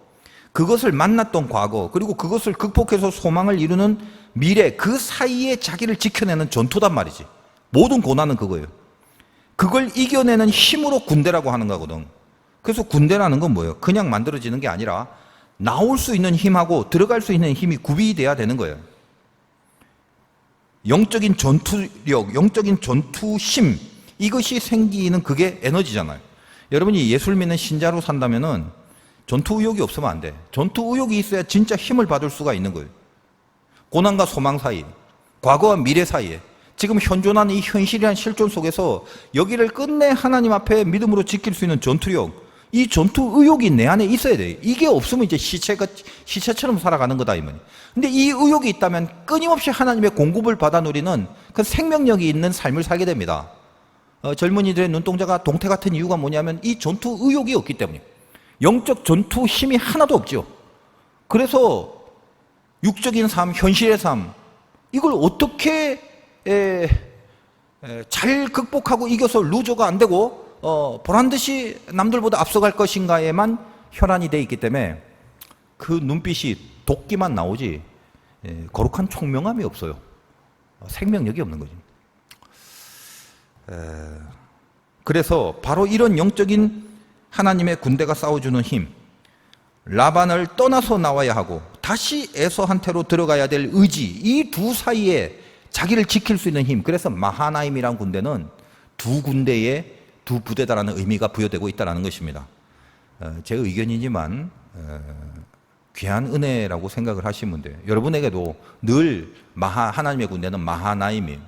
그것을 만났던 과거, 그리고 그것을 극복해서 소망을 이루는 미래, 그 사이에 자기를 지켜내는 전투단 말이지. 모든 고난은 그거예요. 그걸 이겨내는 힘으로 군대라고 하는 거거든. 그래서 군대라는 건 뭐예요? 그냥 만들어지는 게 아니라 나올 수 있는 힘하고 들어갈 수 있는 힘이 구비돼야 되는 거예요. 영적인 전투력, 영적인 전투심, 이것이 생기는 그게 에너지잖아요. 여러분이 예수를 믿는 신자로 산다면은 전투 의욕이 없으면 안 돼. 전투 의욕이 있어야 진짜 힘을 받을 수가 있는 거예요. 고난과 소망 사이, 과거와 미래 사이에 지금 현존하는 이 현실이란 실존 속에서 여기를 끝내 하나님 앞에 믿음으로 지킬 수 있는 전투력, 이 전투 의욕이 내 안에 있어야 돼요. 이게 없으면 이제 시체처럼 살아가는 거다 이 말이에요. 근데 이 의욕이 있다면 끊임없이 하나님의 공급을 받아 누리는 그 생명력이 있는 삶을 살게 됩니다. 젊은이들의 눈동자가 동태 같은 이유가 뭐냐면 이 전투 의욕이 없기 때문이에요. 영적 전투 힘이 하나도 없죠. 그래서 육적인 삶, 현실의 삶, 이걸 어떻게 잘 극복하고 이겨서 루저가 안 되고 보란듯이 남들보다 앞서갈 것인가에만 혈안이 돼 있기 때문에 그 눈빛이 도끼만 나오지 거룩한 총명함이 없어요. 생명력이 없는 거지. 그래서 바로 이런 영적인 하나님의 군대가 싸워주는 힘, 라반을 떠나서 나와야 하고 다시 에서한테로 들어가야 될 의지, 이 두 사이에 자기를 지킬 수 있는 힘, 그래서 마하나임이라는 군대는 두 군대의 두 부대다라는 의미가 부여되고 있다는 것입니다. 제 의견이지만 귀한 은혜라고 생각을 하시면 돼요. 여러분에게도 늘 하나님의 군대는 마하나임이에요.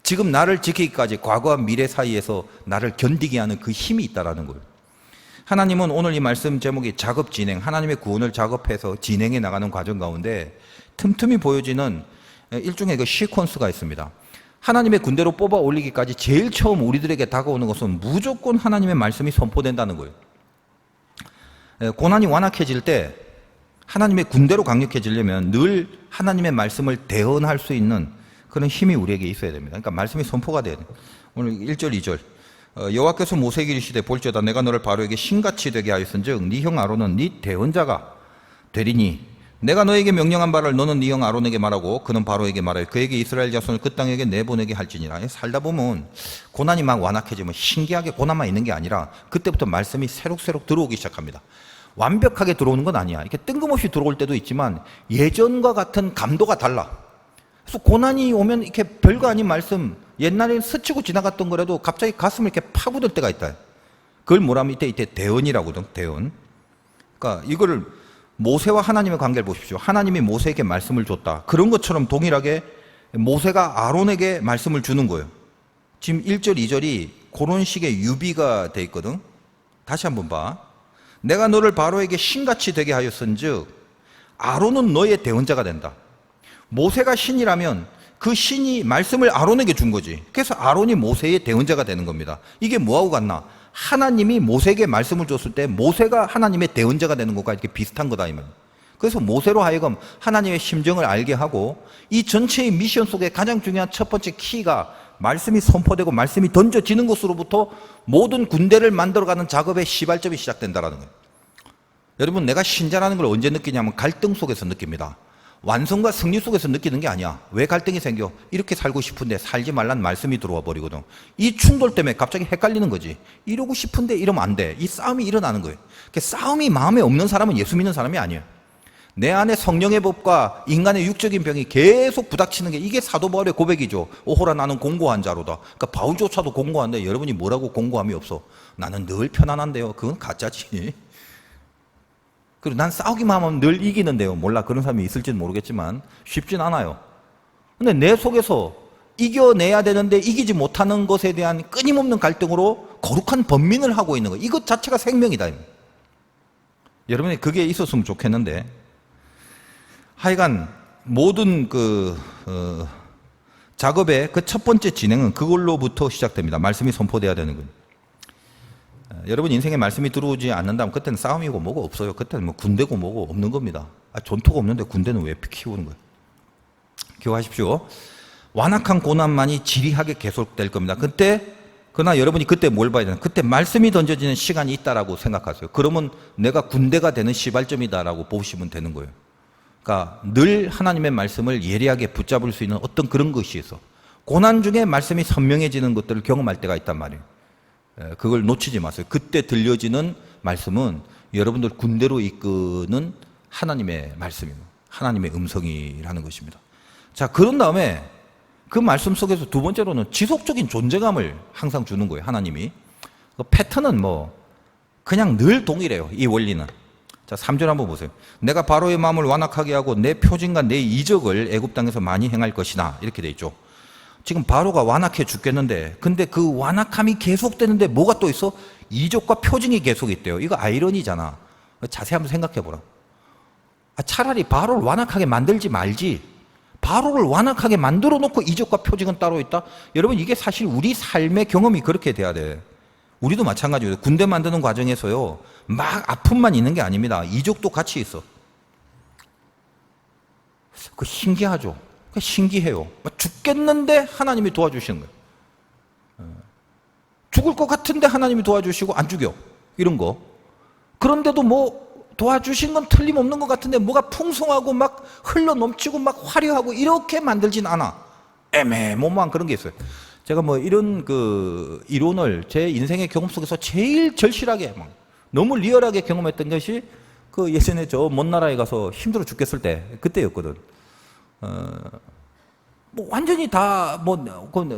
지금 나를 지키기까지 과거와 미래 사이에서 나를 견디게 하는 그 힘이 있다는 거예요. 하나님은 오늘 이 말씀 제목이 작업 진행, 하나님의 구원을 작업해서 진행해 나가는 과정 가운데 틈틈이 보여지는 일종의 그 시퀀스가 있습니다. 하나님의 군대로 뽑아 올리기까지 제일 처음 우리들에게 다가오는 것은 무조건 하나님의 말씀이 선포된다는 거예요. 고난이 완악해질 때 하나님의 군대로 강력해지려면 늘 하나님의 말씀을 대언할 수 있는 그런 힘이 우리에게 있어야 됩니다. 그러니까 말씀이 선포가 돼야 돼요. 오늘 1절, 2절. 여호와께서 모세에게 이르시되 볼지어다 내가 너를 바로에게 신같이 되게 하였은즉 네 형 아론은 네 대언자가 되리니 내가 너에게 명령한 바를 너는 네 형 아론에게 말하고 그는 바로에게 말하여 그에게 이스라엘 자손을 그 땅에게 내보내게 할지니라. 살다 보면 고난이 막 완악해지면 신기하게 고난만 있는 게 아니라 그때부터 말씀이 새록새록 들어오기 시작합니다. 완벽하게 들어오는 건 아니야. 이렇게 뜬금없이 들어올 때도 있지만 예전과 같은 감도가 달라. 그래서 고난이 오면 이렇게 별거 아닌 말씀, 옛날에는 스치고 지나갔던 거라도 갑자기 가슴을 이렇게 파고들 때가 있다. 그걸 뭐라면 이때 대언이라고 하거든, 대언. 그러니까 이거를 모세와 하나님의 관계를 보십시오. 하나님이 모세에게 말씀을 줬다. 그런 것처럼 동일하게 모세가 아론에게 말씀을 주는 거예요. 지금 1절, 2절이 그런 식의 유비가 돼 있거든. 다시 한번 봐. 내가 너를 바로에게 신같이 되게 하였은즉 아론은 너의 대언자가 된다. 모세가 신이라면 그 신이 말씀을 아론에게 준 거지. 그래서 아론이 모세의 대언자가 되는 겁니다. 이게 뭐하고 같나? 하나님이 모세에게 말씀을 줬을 때 모세가 하나님의 대언자가 되는 것과 이렇게 비슷한 거다 이 말이에요. 그래서 모세로 하여금 하나님의 심정을 알게 하고 이 전체의 미션 속에 가장 중요한 첫 번째 키가 말씀이 선포되고 말씀이 던져지는 것으로부터 모든 군대를 만들어가는 작업의 시발점이 시작된다는 거예요. 여러분, 내가 신자라는 걸 언제 느끼냐면 갈등 속에서 느낍니다. 완성과 승리 속에서 느끼는 게 아니야. 왜 갈등이 생겨? 이렇게 살고 싶은데 살지 말란 말씀이 들어와 버리거든. 이 충돌 때문에 갑자기 헷갈리는 거지. 이러고 싶은데 이러면 안 돼. 이 싸움이 일어나는 거예요. 싸움이 마음에 없는 사람은 예수 믿는 사람이 아니에요. 내 안에 성령의 법과 인간의 육적인 병이 계속 부닥치는 게 이게 사도 바울의 고백이죠. 오호라 나는 공고한 자로다. 그러니까 바울조차도 공고한데 여러분이 뭐라고 공고함이 없어? 나는 늘 편안한데요. 그건 가짜지. 그리고 난 싸우기만 하면 늘 이기는데요. 몰라, 그런 사람이 있을지는 모르겠지만 쉽진 않아요. 근데 내 속에서 이겨내야 되는데 이기지 못하는 것에 대한 끊임없는 갈등으로 거룩한 번민을 하고 있는 거, 이것 자체가 생명이다. 여러분이 그게 있었으면 좋겠는데, 하여간 모든 작업의 그 첫 번째 진행은 그걸로부터 시작됩니다. 말씀이 선포돼야 되는 거예요. 여러분 인생에 말씀이 들어오지 않는다면 그때는 싸움이고 뭐고 없어요. 그때는 뭐 군대고 뭐고 없는 겁니다. 전투가 없는데 군대는 왜 키우는 거예요? 기억하십시오. 완악한 고난만이 지리하게 계속될 겁니다. 그러나 여러분이 그때 뭘 봐야 되나? 그때 말씀이 던져지는 시간이 있다라고 생각하세요. 그러면 내가 군대가 되는 시발점이다라고 보시면 되는 거예요. 그러니까 늘 하나님의 말씀을 예리하게 붙잡을 수 있는 어떤 그런 것이 있어. 고난 중에 말씀이 선명해지는 것들을 경험할 때가 있단 말이에요. 그걸 놓치지 마세요. 그때 들려지는 말씀은 여러분들 군대로 이끄는 하나님의 말씀입니다. 하나님의 음성이라는 것입니다. 자, 그런 다음에 그 말씀 속에서 두 번째로는 지속적인 존재감을 항상 주는 거예요. 하나님이. 그 패턴은 뭐 그냥 늘 동일해요. 이 원리는. 자, 3절 한번 보세요. 내가 바로의 마음을 완악하게 하고 내 표징과 내 이적을 애굽 땅에서 많이 행할 것이다. 이렇게 돼 있죠. 지금 바로가 완악해 죽겠는데, 근데 그 완악함이 계속되는데 뭐가 또 있어? 이적과 표징이 계속 있대요. 이거 아이러니잖아. 자세히 한번 생각해 보라. 차라리 바로를 완악하게 만들지 말지. 바로를 완악하게 만들어 놓고 이적과 표징은 따로 있다? 여러분, 이게 사실 우리 삶의 경험이 그렇게 돼야 돼. 우리도 마찬가지예요. 군대 만드는 과정에서요, 막 아픔만 있는 게 아닙니다. 이적도 같이 있어. 그 신기하죠? 신기해요. 죽겠는데 하나님이 도와주시는 거예요. 죽을 것 같은데 하나님이 도와주시고 안 죽여. 이런 거. 그런데도 뭐 도와주신 건 틀림없는 것 같은데 뭐가 풍성하고 막 흘러 넘치고 막 화려하고 이렇게 만들진 않아. 애매모호한 그런 게 있어요. 제가 뭐 이런 그 이론을 제 인생의 경험 속에서 제일 절실하게 막 너무 리얼하게 경험했던 것이 그 예전에 저 먼 나라에 가서 힘들어 죽겠을 때 그때였거든. 뭐 완전히 다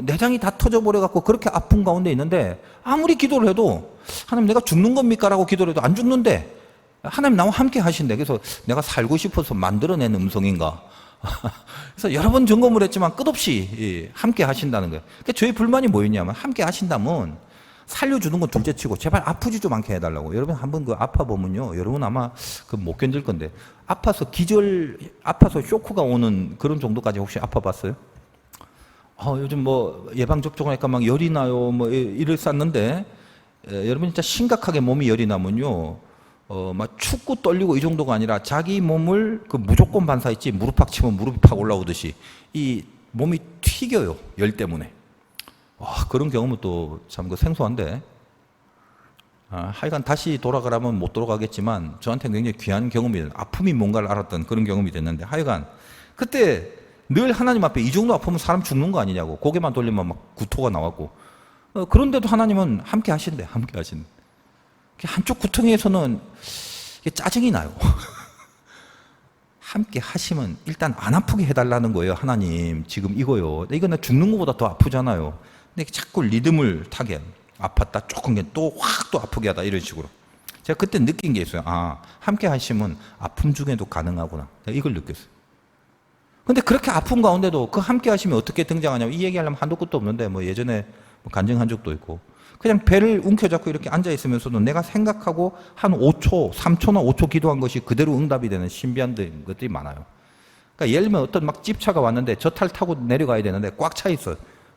내장이 다 터져버려 갖고 그렇게 아픈 가운데 있는데 아무리 기도를 해도 하나님 내가 죽는 겁니까라고 기도를 해도 안 죽는데 하나님 나와 함께 하신대. 그래서 내가 살고 싶어서 만들어낸 음성인가? 그래서 여러 번 점검을 했지만 끝없이 함께 하신다는 거예요. 그러니까 저희 불만이 뭐였냐면 함께 하신다면 살려주는 건 둘째치고 제발 아프지 좀 않게 해달라고. 여러분 한번 그 아파 보면요, 여러분 아마 그 못 견딜 건데 아파서 쇼크가 오는 그런 정도까지 혹시 아파봤어요? 요즘 뭐 예방 접종하니까 막 열이 나요, 뭐 이를 쌌는데 여러분 진짜 심각하게 몸이 열이 나면요, 막 춥고 떨리고 이 정도가 아니라 자기 몸을 그 무조건 반사 있지, 무릎 팍 치면 무릎이 팍 올라오듯이 이 몸이 튀겨요, 열 때문에. 그런 경험은 또 참 그 생소한데, 하여간 다시 돌아가라면 못 돌아가겠지만 저한테는 굉장히 귀한 경험이에요. 아픔이 뭔가를 알았던 그런 경험이 됐는데, 하여간 그때 늘 하나님 앞에 이 정도 아프면 사람 죽는 거 아니냐고, 고개만 돌리면 막 구토가 나왔고, 그런데도 하나님은 함께 하신대. 함께 하신. 한쪽 구덩이에서는 짜증이 나요. 함께 하시면 일단 안 아프게 해달라는 거예요. 하나님 지금 이거요. 이거 나 죽는 것보다 더 아프잖아요. 근데 자꾸 리듬을 타게, 아팠다 조금 또 확 또 아프게 하다, 이런 식으로. 제가 그때 느낀 게 있어요. 함께 하시면 아픔 중에도 가능하구나. 내가 이걸 느꼈어요. 근데 그렇게 아픈 가운데도 그 함께 하시면 어떻게 등장하냐면, 이 얘기하려면 한도 끝도 없는데 뭐 예전에 간증한 적도 있고, 그냥 배를 움켜잡고 이렇게 앉아있으면서도 내가 생각하고 한 5초, 3초나 5초 기도한 것이 그대로 응답이 되는 신비한 것들이 많아요. 그러니까 예를 들면 어떤 막 집차가 왔는데 저 탈 타고 내려가야 되는데 꽉 차 있어요.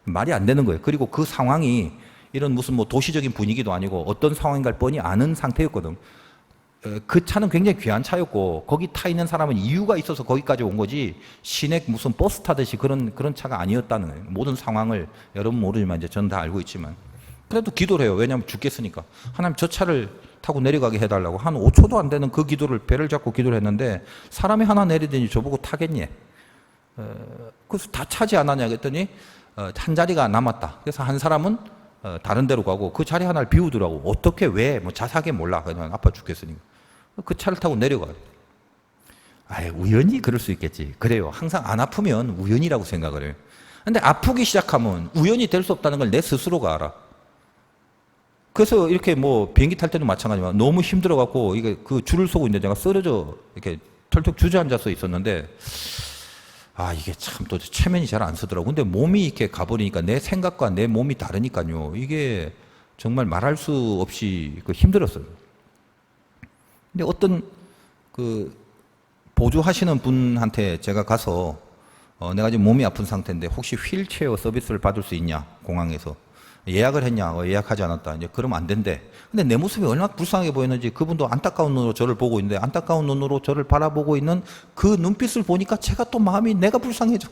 말이 안 되는 거예요. 그리고 그 상황이 이런 무슨 뭐 도시적인 분위기도 아니고 어떤 상황인가를 뻔히 아는 상태였거든. 그 차는 굉장히 귀한 차였고 거기 타 있는 사람은 이유가 있어서 거기까지 온 거지 시내 무슨 버스 타듯이 그런 차가 아니었다는 거예요. 모든 상황을 여러분 모르지만 이제 저는 다 알고 있지만, 그래도 기도를 해요. 왜냐하면 죽겠으니까. 하나님 저 차를 타고 내려가게 해달라고 한 5초도 안 되는 그 기도를 배를 잡고 기도를 했는데 사람이 하나 내리더니 저보고 타겠니? 그래서 다 차지 않았냐 그랬더니 한 자리가 남았다. 그래서 한 사람은 다른 데로 가고 그 자리 하나를 비우더라고. 어떻게 왜? 뭐 자세하게 몰라. 그냥 아파 죽겠으니까. 그 차를 타고 내려가요. 아예 우연히 그럴 수 있겠지. 그래요. 항상 안 아프면 우연이라고 생각을 해요. 근데 아프기 시작하면 우연이 될 수 없다는 걸 내 스스로가 알아. 그래서 이렇게 뭐 비행기 탈 때도 마찬가지지만 너무 힘들어갖고 이게 그 줄을 서고 있는데 제가 쓰러져 이렇게 털털 주저앉아서 있었는데 아 이게 참 또 체면이 잘 안 서더라고. 근데 몸이 이렇게 가버리니까 내 생각과 내 몸이 다르니까요. 이게 정말 말할 수 없이 힘들었어요. 근데 어떤 그 보조하시는 분한테 제가 가서 내가 지금 몸이 아픈 상태인데 혹시 휠체어 서비스를 받을 수 있냐 공항에서 예약을 했냐 예약하지 않았다 이제 그러면 안 된대. 근데 내 모습이 얼마나 불쌍하게 보였는지 그분도 안타까운 눈으로 저를 보고 있는데 안타까운 눈으로 저를 바라보고 있는 그 눈빛을 보니까 제가 또 마음이 내가 불쌍해져.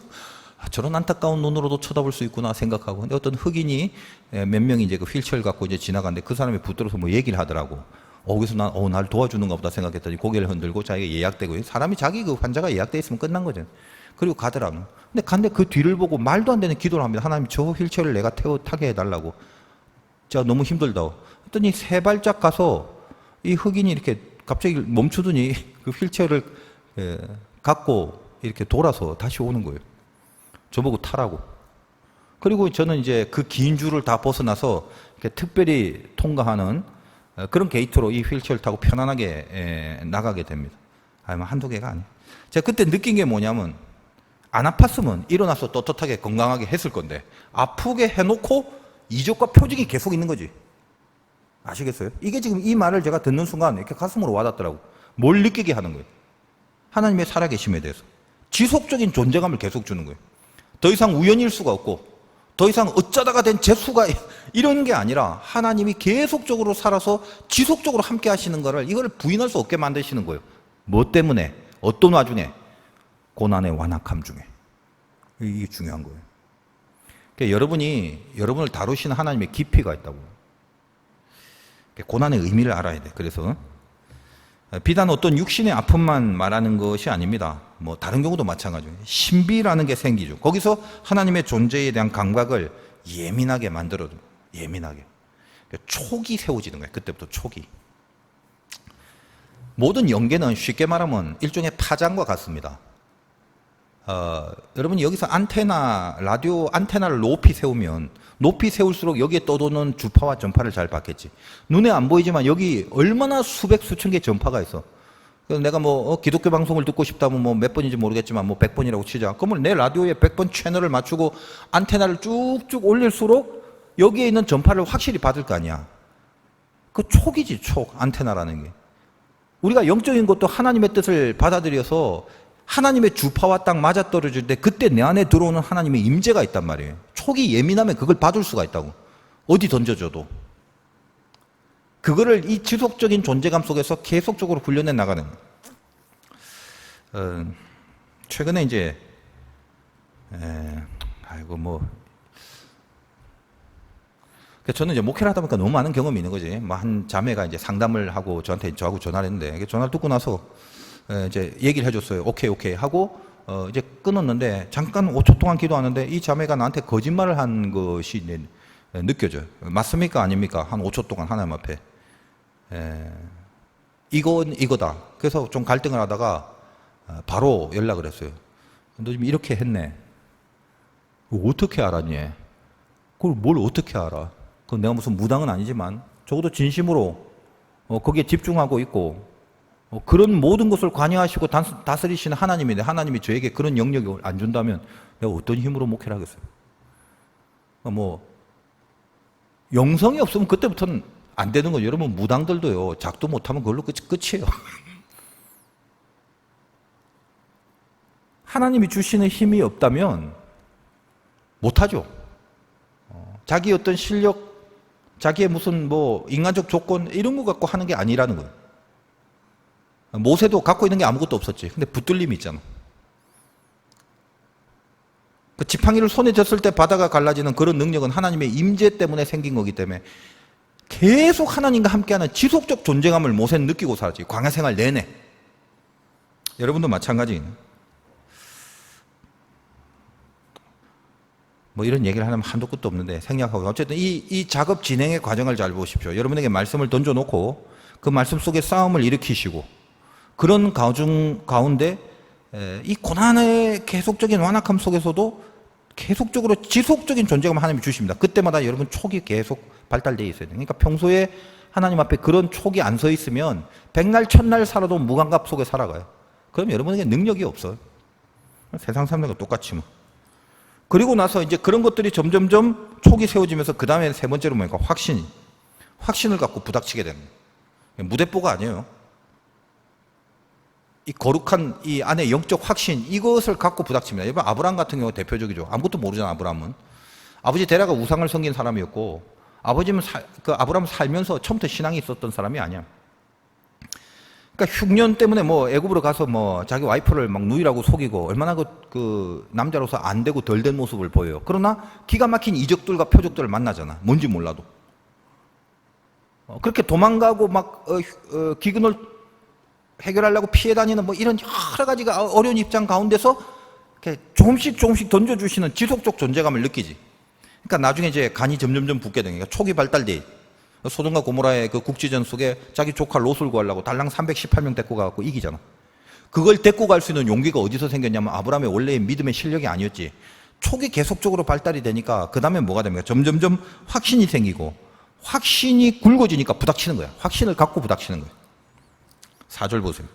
저런 안타까운 눈으로도 쳐다볼 수 있구나 생각하고. 근데 어떤 흑인이 몇 명이 이제 그 휠체어를 갖고 이제 지나가는데 그 사람이 붙들어서 뭐 얘기를 하더라고. 거기서 날 도와주는가 보다 생각했더니 고개를 흔들고 자기가 예약되고 사람이 자기 그 환자가 예약돼 있으면 끝난 거죠. 그리고 가더라고. 근데 간데 그 뒤를 보고 말도 안 되는 기도를 합니다. 하나님 저 휠체어를 내가 타게 해달라고. 제가 너무 힘들다고. 했더니 세 발짝 가서 이 흑인이 이렇게 갑자기 멈추더니 그 휠체어를 갖고 이렇게 돌아서 다시 오는 거예요. 저보고 타라고. 그리고 저는 이제 그 긴 줄을 다 벗어나서 이렇게 특별히 통과하는 그런 게이트로 이 휠체어를 타고 편안하게 나가게 됩니다. 한두 개가 아니에요. 제가 그때 느낀 게 뭐냐면 안 아팠으면 일어나서 떳떳하게 건강하게 했을 건데 아프게 해놓고 이적과 표징이 계속 있는 거지. 아시겠어요? 이게 지금 이 말을 제가 듣는 순간 이렇게 가슴으로 와닿더라고. 뭘 느끼게 하는 거예요? 하나님의 살아계심에 대해서. 지속적인 존재감을 계속 주는 거예요. 더 이상 우연일 수가 없고 더 이상 어쩌다가 된 재수가 이런 게 아니라 하나님이 계속적으로 살아서 지속적으로 함께 하시는 거를 이걸 부인할 수 없게 만드시는 거예요. 뭐 때문에? 어떤 와중에? 고난의 완악함 중에. 이게 중요한 거예요. 그러니까 여러분을 다루시는 하나님의 깊이가 있다고. 고난의 의미를 알아야 돼. 그래서 비단 어떤 육신의 아픔만 말하는 것이 아닙니다. 뭐 다른 경우도 마찬가지예요. 신비라는 게 생기죠. 거기서 하나님의 존재에 대한 감각을 예민하게 만들어줘. 예민하게. 그러니까 촉이 세워지는 거예요. 그때부터 촉이. 모든 연계는 쉽게 말하면 일종의 파장과 같습니다. 여러분이 여기서 라디오 안테나를 높이 세우면 높이 세울수록 여기에 떠도는 주파와 전파를 잘 받겠지. 눈에 안 보이지만 여기 얼마나 수백 수천 개의 전파가 있어. 그래서 내가 뭐 기독교 방송을 듣고 싶다면 뭐 몇 번인지 모르겠지만 뭐 100번이라고 치자. 그러면 내 라디오에 100번 채널을 맞추고 안테나를 쭉쭉 올릴수록 여기에 있는 전파를 확실히 받을 거 아니야. 그 촉이지, 촉. 안테나라는 게. 우리가 영적인 것도 하나님의 뜻을 받아들여서 하나님의 주파와 딱 맞아떨어질 때 그때 내 안에 들어오는 하나님의 임재가 있단 말이에요. 촉이 예민하면 그걸 받을 수가 있다고. 어디 던져줘도. 그거를 이 지속적인 존재감 속에서 계속적으로 훈련해 나가는. 최근에 이제 저는 이제 목회를 하다 보니까 너무 많은 경험이 있는 거지. 뭐 한 자매가 이제 상담을 하고 저하고 전화를 했는데 전화를 듣고 나서 이제 얘기를 해줬어요. 오케이 하고 이제 끊었는데 잠깐 5초 동안 기도하는데 이 자매가 나한테 거짓말을 한 것이 느껴져요. 맞습니까? 아닙니까? 한 5초 동안 하나님 앞에 이건 이거다. 그래서 좀 갈등을 하다가 바로 연락을 했어요. 너 지금 이렇게 했네. 어떻게 알았니? 그걸 뭘 어떻게 알아? 그건 내가 무슨 무당은 아니지만 적어도 진심으로 거기에 집중하고 있고 그런 모든 것을 관여하시고 다스리시는 하나님인데 하나님이 저에게 그런 영역을 안 준다면 내가 어떤 힘으로 목회를 하겠어요? 뭐 영성이 없으면 그때부터는 안 되는 거예요. 여러분 무당들도요. 작도 못하면 그걸로 끝이에요. 하나님이 주시는 힘이 없다면 못하죠. 자기 어떤 실력, 자기의 무슨 뭐 인간적 조건 이런 거 갖고 하는 게 아니라는 거예요. 모세도 갖고 있는 게 아무것도 없었지. 근데 붙들림이 있잖아. 그 지팡이를 손에 졌을 때 바다가 갈라지는 그런 능력은 하나님의 임재 때문에 생긴 거기 때문에 계속 하나님과 함께하는 지속적 존재감을 모세는 느끼고 살았지. 광야 생활 내내. 여러분도 마찬가지. 뭐 이런 얘기를 하면 한도 끝도 없는데 생략하고, 어쨌든 이 작업 진행의 과정을 잘 보십시오. 여러분에게 말씀을 던져놓고 그 말씀 속에 싸움을 일으키시고, 그런 가운데 이 고난의 계속적인 완악함 속에서도 계속적으로 지속적인 존재감을 하나님이 주십니다. 그때마다 여러분 촉이 계속 발달되어 있어야 돼요. 그러니까 평소에 하나님 앞에 그런 촉이 안 서 있으면 백날 천날 살아도 무감각 속에 살아가요. 그럼 여러분에게 능력이 없어요. 세상 사람들과 똑같이 뭐. 그리고 나서 이제 그런 것들이 점점점 촉이 세워지면서 그 다음에 세 번째로 뭐니까 확신을 갖고 부닥치게 되는 거예요. 무대뽀가 아니에요. 이 거룩한 이 안에 영적 확신, 이것을 갖고 부닥칩니다. 여러분 아브라함 같은 경우 대표적이죠. 아무것도 모르잖아. 아브라함은 아버지 데라가 우상을 섬긴 사람이었고, 아버지는 아브라함 살면서 처음부터 신앙이 있었던 사람이 아니야. 그러니까 흉년 때문에 뭐 애굽으로 가서 뭐 자기 와이프를 막 누이라고 속이고 얼마나 그 남자로서 안 되고 덜 된 모습을 보여요. 그러나 기가 막힌 이적들과 표적들을 만나잖아. 뭔지 몰라도. 그렇게 도망가고 막 기근을 해결하려고 피해 다니는 뭐 이런 여러 가지가 어려운 입장 가운데서 이렇게 조금씩 던져주시는 지속적 존재감을 느끼지. 그러니까 나중에 이제 간이 점점점 붓게 되니까 촉이 발달돼. 소돔과 고모라의 그 국지전 속에 자기 조카 롯을 구하려고 달랑 318명 데리고 가갖고 이기잖아. 그걸 데리고 갈 수 있는 용기가 어디서 생겼냐면 아브라함의 원래의 믿음의 실력이 아니었지. 촉이 계속적으로 발달이 되니까 그 다음에 뭐가 됩니까? 점점점 확신이 생기고, 확신이 굵어지니까 부닥치는 거야. 확신을 갖고 부닥치는 거야. 4절 보세요.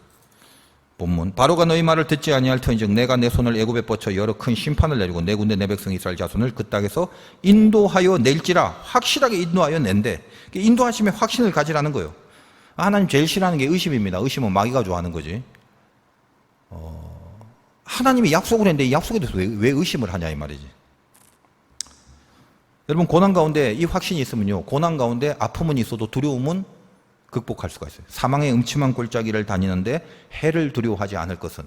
본문. 바로가 너희 말을 듣지 아니할 터인즉 내가 내 손을 애굽에 뻗쳐 여러 큰 심판을 내리고 내 군대 내 백성 이스라엘 자손을 그 땅에서 인도하여 낼지라. 확실하게 인도하여 낸대. 인도하심에 확신을 가지라는 거예요. 하나님 제일 싫어하는 게 의심입니다. 의심은 마귀가 좋아하는 거지. 하나님이 약속을 했는데 이 약속에 대해서 왜 의심을 하냐 이 말이지. 여러분 고난 가운데 이 확신이 있으면요, 고난 가운데 아픔은 있어도 두려움은 극복할 수가 있어요. 사망의 음침한 골짜기를 다니는데 해를 두려워하지 않을 것은.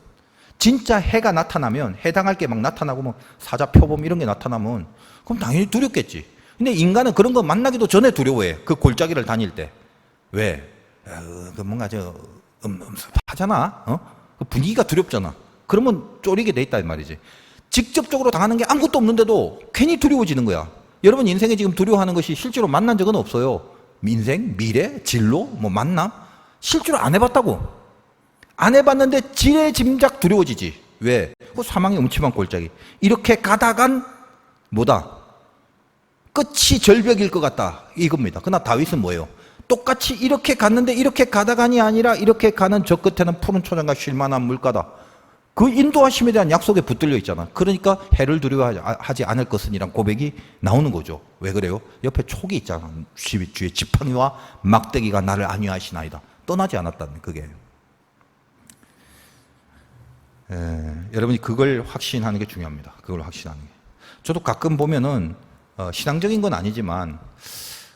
진짜 해가 나타나면, 해당할 게 막 나타나고 뭐 사자 표범 이런 게 나타나면 그럼 당연히 두렵겠지. 근데 인간은 그런 거 만나기도 전에 두려워해. 그 골짜기를 다닐 때. 왜? 그 뭔가 섭하잖아. 그 분위기가 두렵잖아. 그러면 쫄이게 돼 있다 이 말이지. 직접적으로 당하는 게 아무것도 없는데도 괜히 두려워지는 거야. 여러분 인생에 지금 두려워하는 것이 실제로 만난 적은 없어요. 인생, 미래, 진로, 뭐 만남 실제로 안 해봤다고. 안 해봤는데 지레짐작 두려워지지. 왜? 그 사망의 음침한 골짜기. 이렇게 가다간 뭐다? 끝이 절벽일 것 같다. 이겁니다. 그러나 다윗은 뭐예요? 똑같이 이렇게 갔는데 이렇게 가다간이 아니라 이렇게 가는 저 끝에는 푸른 초장과 쉴만한 물가다. 그 인도하심에 대한 약속에 붙들려 있잖아. 그러니까 해를 두려워하지 않을 것은 이란 고백이 나오는 거죠. 왜 그래요? 옆에 촉이 있잖아. 주의 지팡이와 막대기가 나를 안위하시나이다. 떠나지 않았다는 그게. 여러분이 그걸 확신하는 게 중요합니다. 그걸 확신하는 게. 저도 가끔 보면은 신앙적인 건 아니지만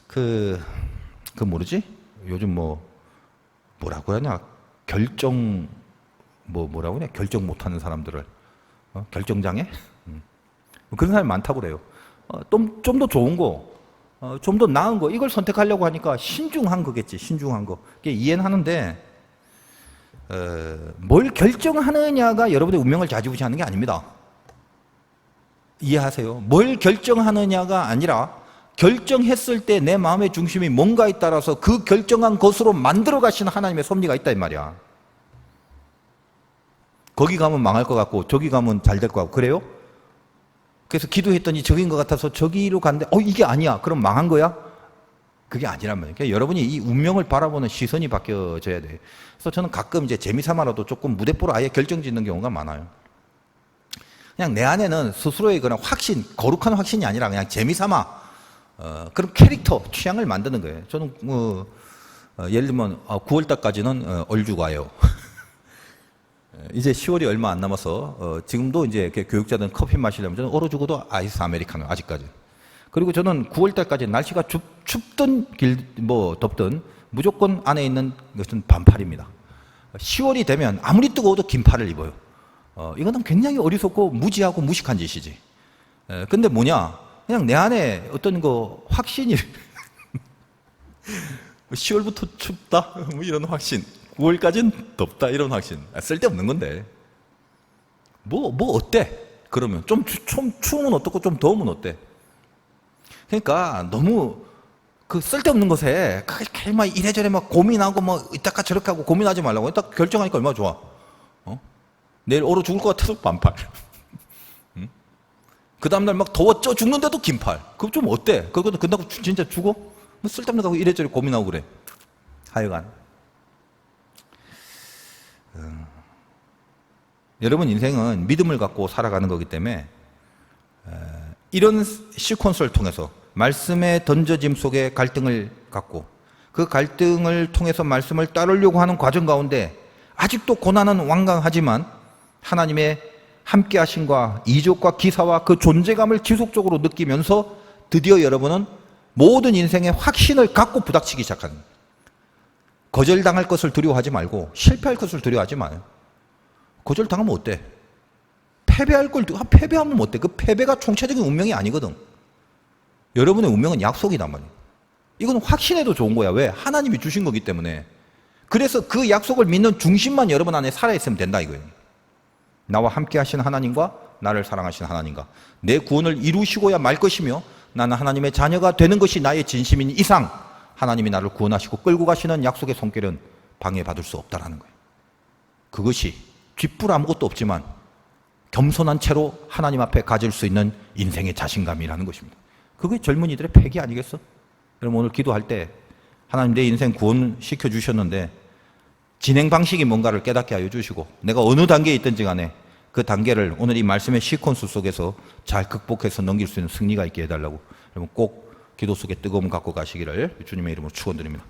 그 뭐지? 요즘 뭐라고 하냐? 뭐라고 그래? 결정 못하는 사람들을 결정장애? 그런 사람이 많다고 그래요. 좀 더 좋은 거, 좀 더 나은 거 이걸 선택하려고 하니까 신중한 거겠지. 신중한 거. 이해는 하는데 뭘 결정하느냐가 여러분의 운명을 좌지우지하는 게 아닙니다. 이해하세요? 뭘 결정하느냐가 아니라 결정했을 때 내 마음의 중심이 뭔가에 따라서 그 결정한 것으로 만들어 가시는 하나님의 섭리가 있다 이 말이야. 거기 가면 망할 것 같고 저기 가면 잘 될 것 같고 그래요? 그래서 기도했더니 저기인 것 같아서 저기로 갔는데 이게 아니야. 그럼 망한 거야? 그게 아니란 말이에요. 그러니까 여러분이 이 운명을 바라보는 시선이 바뀌어져야 돼요. 그래서 저는 가끔 이제 재미삼아라도 조금 무대뽀로 아예 결정짓는 경우가 많아요. 그냥 내 안에는 스스로의 그런 확신, 거룩한 확신이 아니라 그냥 재미삼아 그런 캐릭터, 취향을 만드는 거예요. 저는 예를 들면 9월달까지는 얼죽아요. 이제 10월이 얼마 안 남아서 지금도 이제 교육자들은 커피 마시려면 저는 얼어 죽어도 아이스 아메리카노 아직까지. 그리고 저는 9월달까지 날씨가 춥든 덥든 무조건 안에 있는 것은 반팔입니다. 10월이 되면 아무리 뜨거워도 긴팔을 입어요. 이거는 굉장히 어리석고 무지하고 무식한 짓이지. 근데 뭐냐? 그냥 내 안에 어떤 거 확신이 10월부터 춥다 뭐 이런 확신, 9월까지는 덥다 이런 확신, 쓸데없는 건데 뭐 어때? 그러면 좀 추우면 어떻고 좀 더우면 어때? 그러니까 너무 그 쓸데없는 것에 그렇게 막 이래저래 막 고민하고 뭐 이따가 저렇게 하고 고민하지 말라고 딱 결정하니까 얼마나 좋아. 내일 얼어 죽을 것 같아서 반팔. 그 다음날 막 더워 쪄 죽는데도 긴팔. 그거 좀 어때? 그거 끝나고 진짜 죽어? 뭐 쓸데없는 거 이래저래 고민하고 그래. 하여간 여러분 인생은 믿음을 갖고 살아가는 거기 때문에 이런 시퀀스를 통해서 말씀의 던져짐 속에 갈등을 갖고 그 갈등을 통해서 말씀을 따르려고 하는 과정 가운데 아직도 고난은 완강하지만 하나님의 함께 하심과 이적과 기사와 그 존재감을 지속적으로 느끼면서 드디어 여러분은 모든 인생의 확신을 갖고 부닥치기 시작하는 거예요. 거절당할 것을 두려워하지 말고 실패할 것을 두려워하지 마요. 거절당하면 어때? 패배하면 어때? 그 패배가 총체적인 운명이 아니거든. 여러분의 운명은 약속이단 말이에요. 이건 확신해도 좋은 거야. 왜? 하나님이 주신 거기 때문에. 그래서 그 약속을 믿는 중심만 여러분 안에 살아있으면 된다 이거예요. 나와 함께 하신 하나님과 나를 사랑하신 하나님과 내 구원을 이루시고야 말 것이며 나는 하나님의 자녀가 되는 것이 나의 진심인 이상 하나님이 나를 구원하시고 끌고 가시는 약속의 손길은 방해받을 수 없다라는 거예요. 그것이 뒷불 아무것도 없지만 겸손한 채로 하나님 앞에 가질 수 있는 인생의 자신감이라는 것입니다. 그게 젊은이들의 패기 아니겠어? 여러분 오늘 기도할 때 하나님 내 인생 구원시켜 주셨는데 진행 방식이 뭔가를 깨닫게 하여 주시고 내가 어느 단계에 있든지 간에 그 단계를 오늘 이 말씀의 시퀀스 속에서 잘 극복해서 넘길 수 있는 승리가 있게 해달라고 여러분 꼭 기도 속에 뜨거움 갖고 가시기를 주님의 이름으로 축원드립니다.